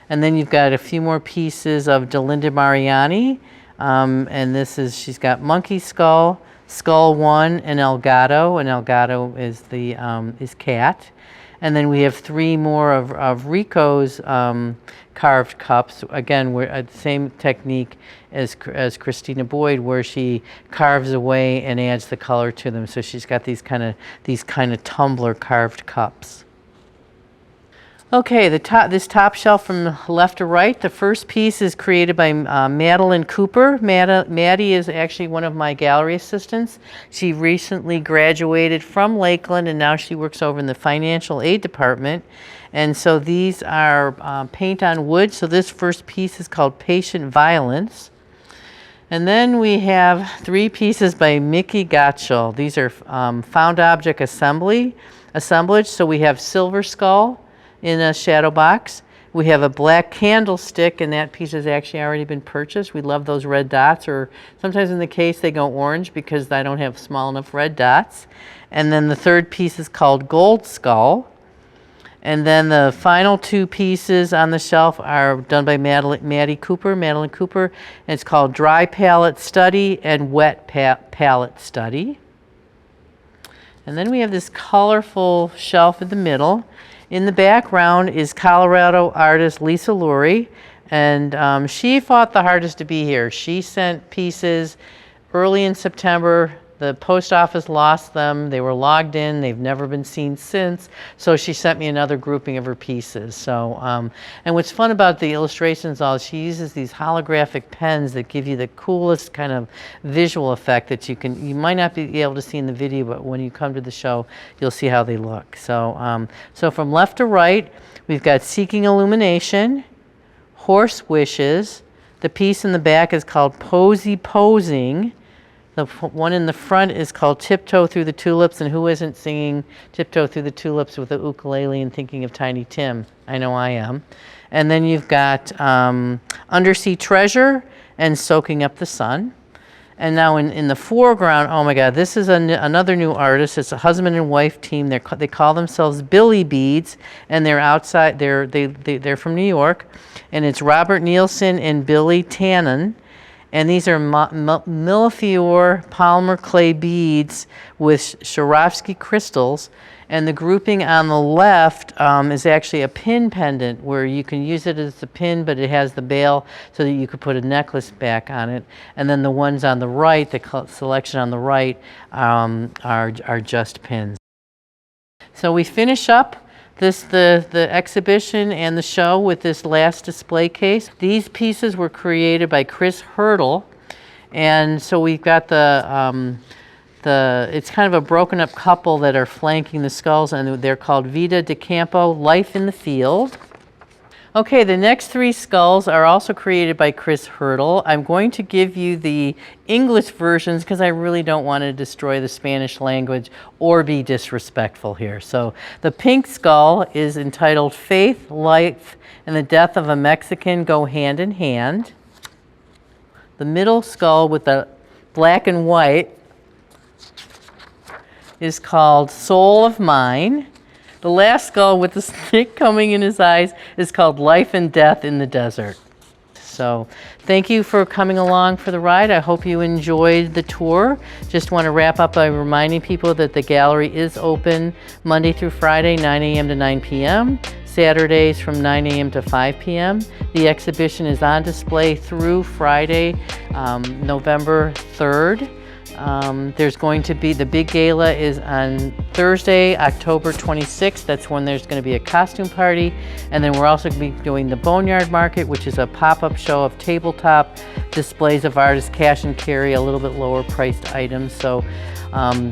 then you've got a few more pieces of Delinda Mariani. And she's got Monkey Skull, Skull 1, and Elgato. And Elgato is is cat. And then we have 3 more of Rico's carved cups. Again, we're the same technique as Christina Boyd, where she carves away and adds the color to them. So she's got these kind of tumbler carved cups. Okay, this top shelf from left to right, the first piece is created by Madeline Cooper. Maddie is actually one of my gallery assistants. She recently graduated from Lakeland and now she works over in the financial aid department. And so these are paint on wood. So this first piece is called Patient Violence. And then we have 3 pieces by Mickey Gottschall. These are found object assemblage. So we have Silver Skull in a shadow box. We have a black candlestick, and that piece has actually already been purchased. We love those red dots, or sometimes in the case they go orange because I don't have small enough red dots. And then the third piece is called Gold Skull. And then the final 2 pieces on the shelf are done by Madeline Cooper, and it's called Dry Palette Study and Wet Palette Study. And then we have this colorful shelf in the middle. In the background is Colorado artist Lisa Lurie, and she fought the hardest to be here. She sent pieces early in September. The post office lost them. They were logged in. They've never been seen since. So she sent me another grouping of her pieces. So, and what's fun about the illustrations is she uses these holographic pens that give you the coolest kind of visual effect that you might not be able to see in the video, but when you come to the show, you'll see how they look. So, so from left to right, we've got Seeking Illumination, Horse Wishes. The piece in the back is called Posy Posing. The one in the front is called Tiptoe Through the Tulips, and who isn't singing Tiptoe Through the Tulips with the ukulele and thinking of Tiny Tim? I know I am. And then you've got Undersea Treasure and Soaking Up the Sun. And now in the foreground, oh my God, this is another new artist. It's a husband and wife team. They call themselves Billy Beads, and they're outside. They're from New York, and it's Robert Nielsen and Billy Tannen. And these are Millefiori polymer clay beads with Swarovski crystals. And the grouping on the left is actually a pin pendant where you can use it as a pin, but it has the bail so that you could put a necklace back on it. And then the ones on the right, the selection on the right, are just pins. So we finish up the exhibition and the show with this last display case. These pieces were created by Chris Hurdle, and so we've got it's kind of a broken up couple that are flanking the skulls, and they're called Vita de Campo, Life in the Field. Okay, the next 3 skulls are also created by Chris Hurdle. I'm going to give you the English versions because I really don't want to destroy the Spanish language or be disrespectful here. So the pink skull is entitled Faith, Life, and the Death of a Mexican Go Hand in Hand. The middle skull with the black and white is called Soul of Mine. The last skull with the snake coming in his eyes is called Life and Death in the Desert. So thank you for coming along for the ride. I hope you enjoyed the tour. Just want to wrap up by reminding people that the gallery is open Monday through Friday, 9 a.m. to 9 p.m., Saturdays from 9 a.m. to 5 p.m. The exhibition is on display through Friday, November 3rd. There's going to be, the big gala is on Thursday, October 26th. That's when there's going to be a costume party. And then we're also going to be doing the Boneyard Market, which is a pop-up show of tabletop displays of artists cash and carry, a little bit lower priced items. So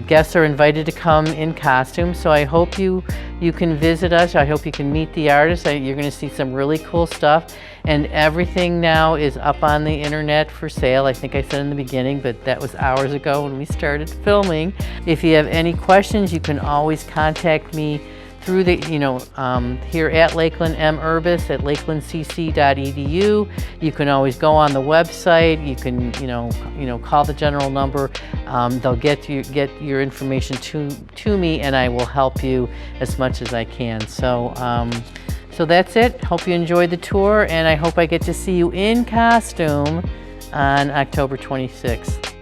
guests are invited to come in costume. So I hope you can visit us. I hope you can meet the artists. You're going to see some really cool stuff. And everything now is up on the internet for sale. I think I said in the beginning, but that was hours ago when we started filming. If you have any questions, you can always contact me through the, here at Lakeland, Urbis at lakelandcc.edu. You can always go on the website. You can, call the general number. They'll get your information to me, and I will help you as much as I can. So that's it. Hope you enjoyed the tour, and I hope I get to see you in costume on October 26th.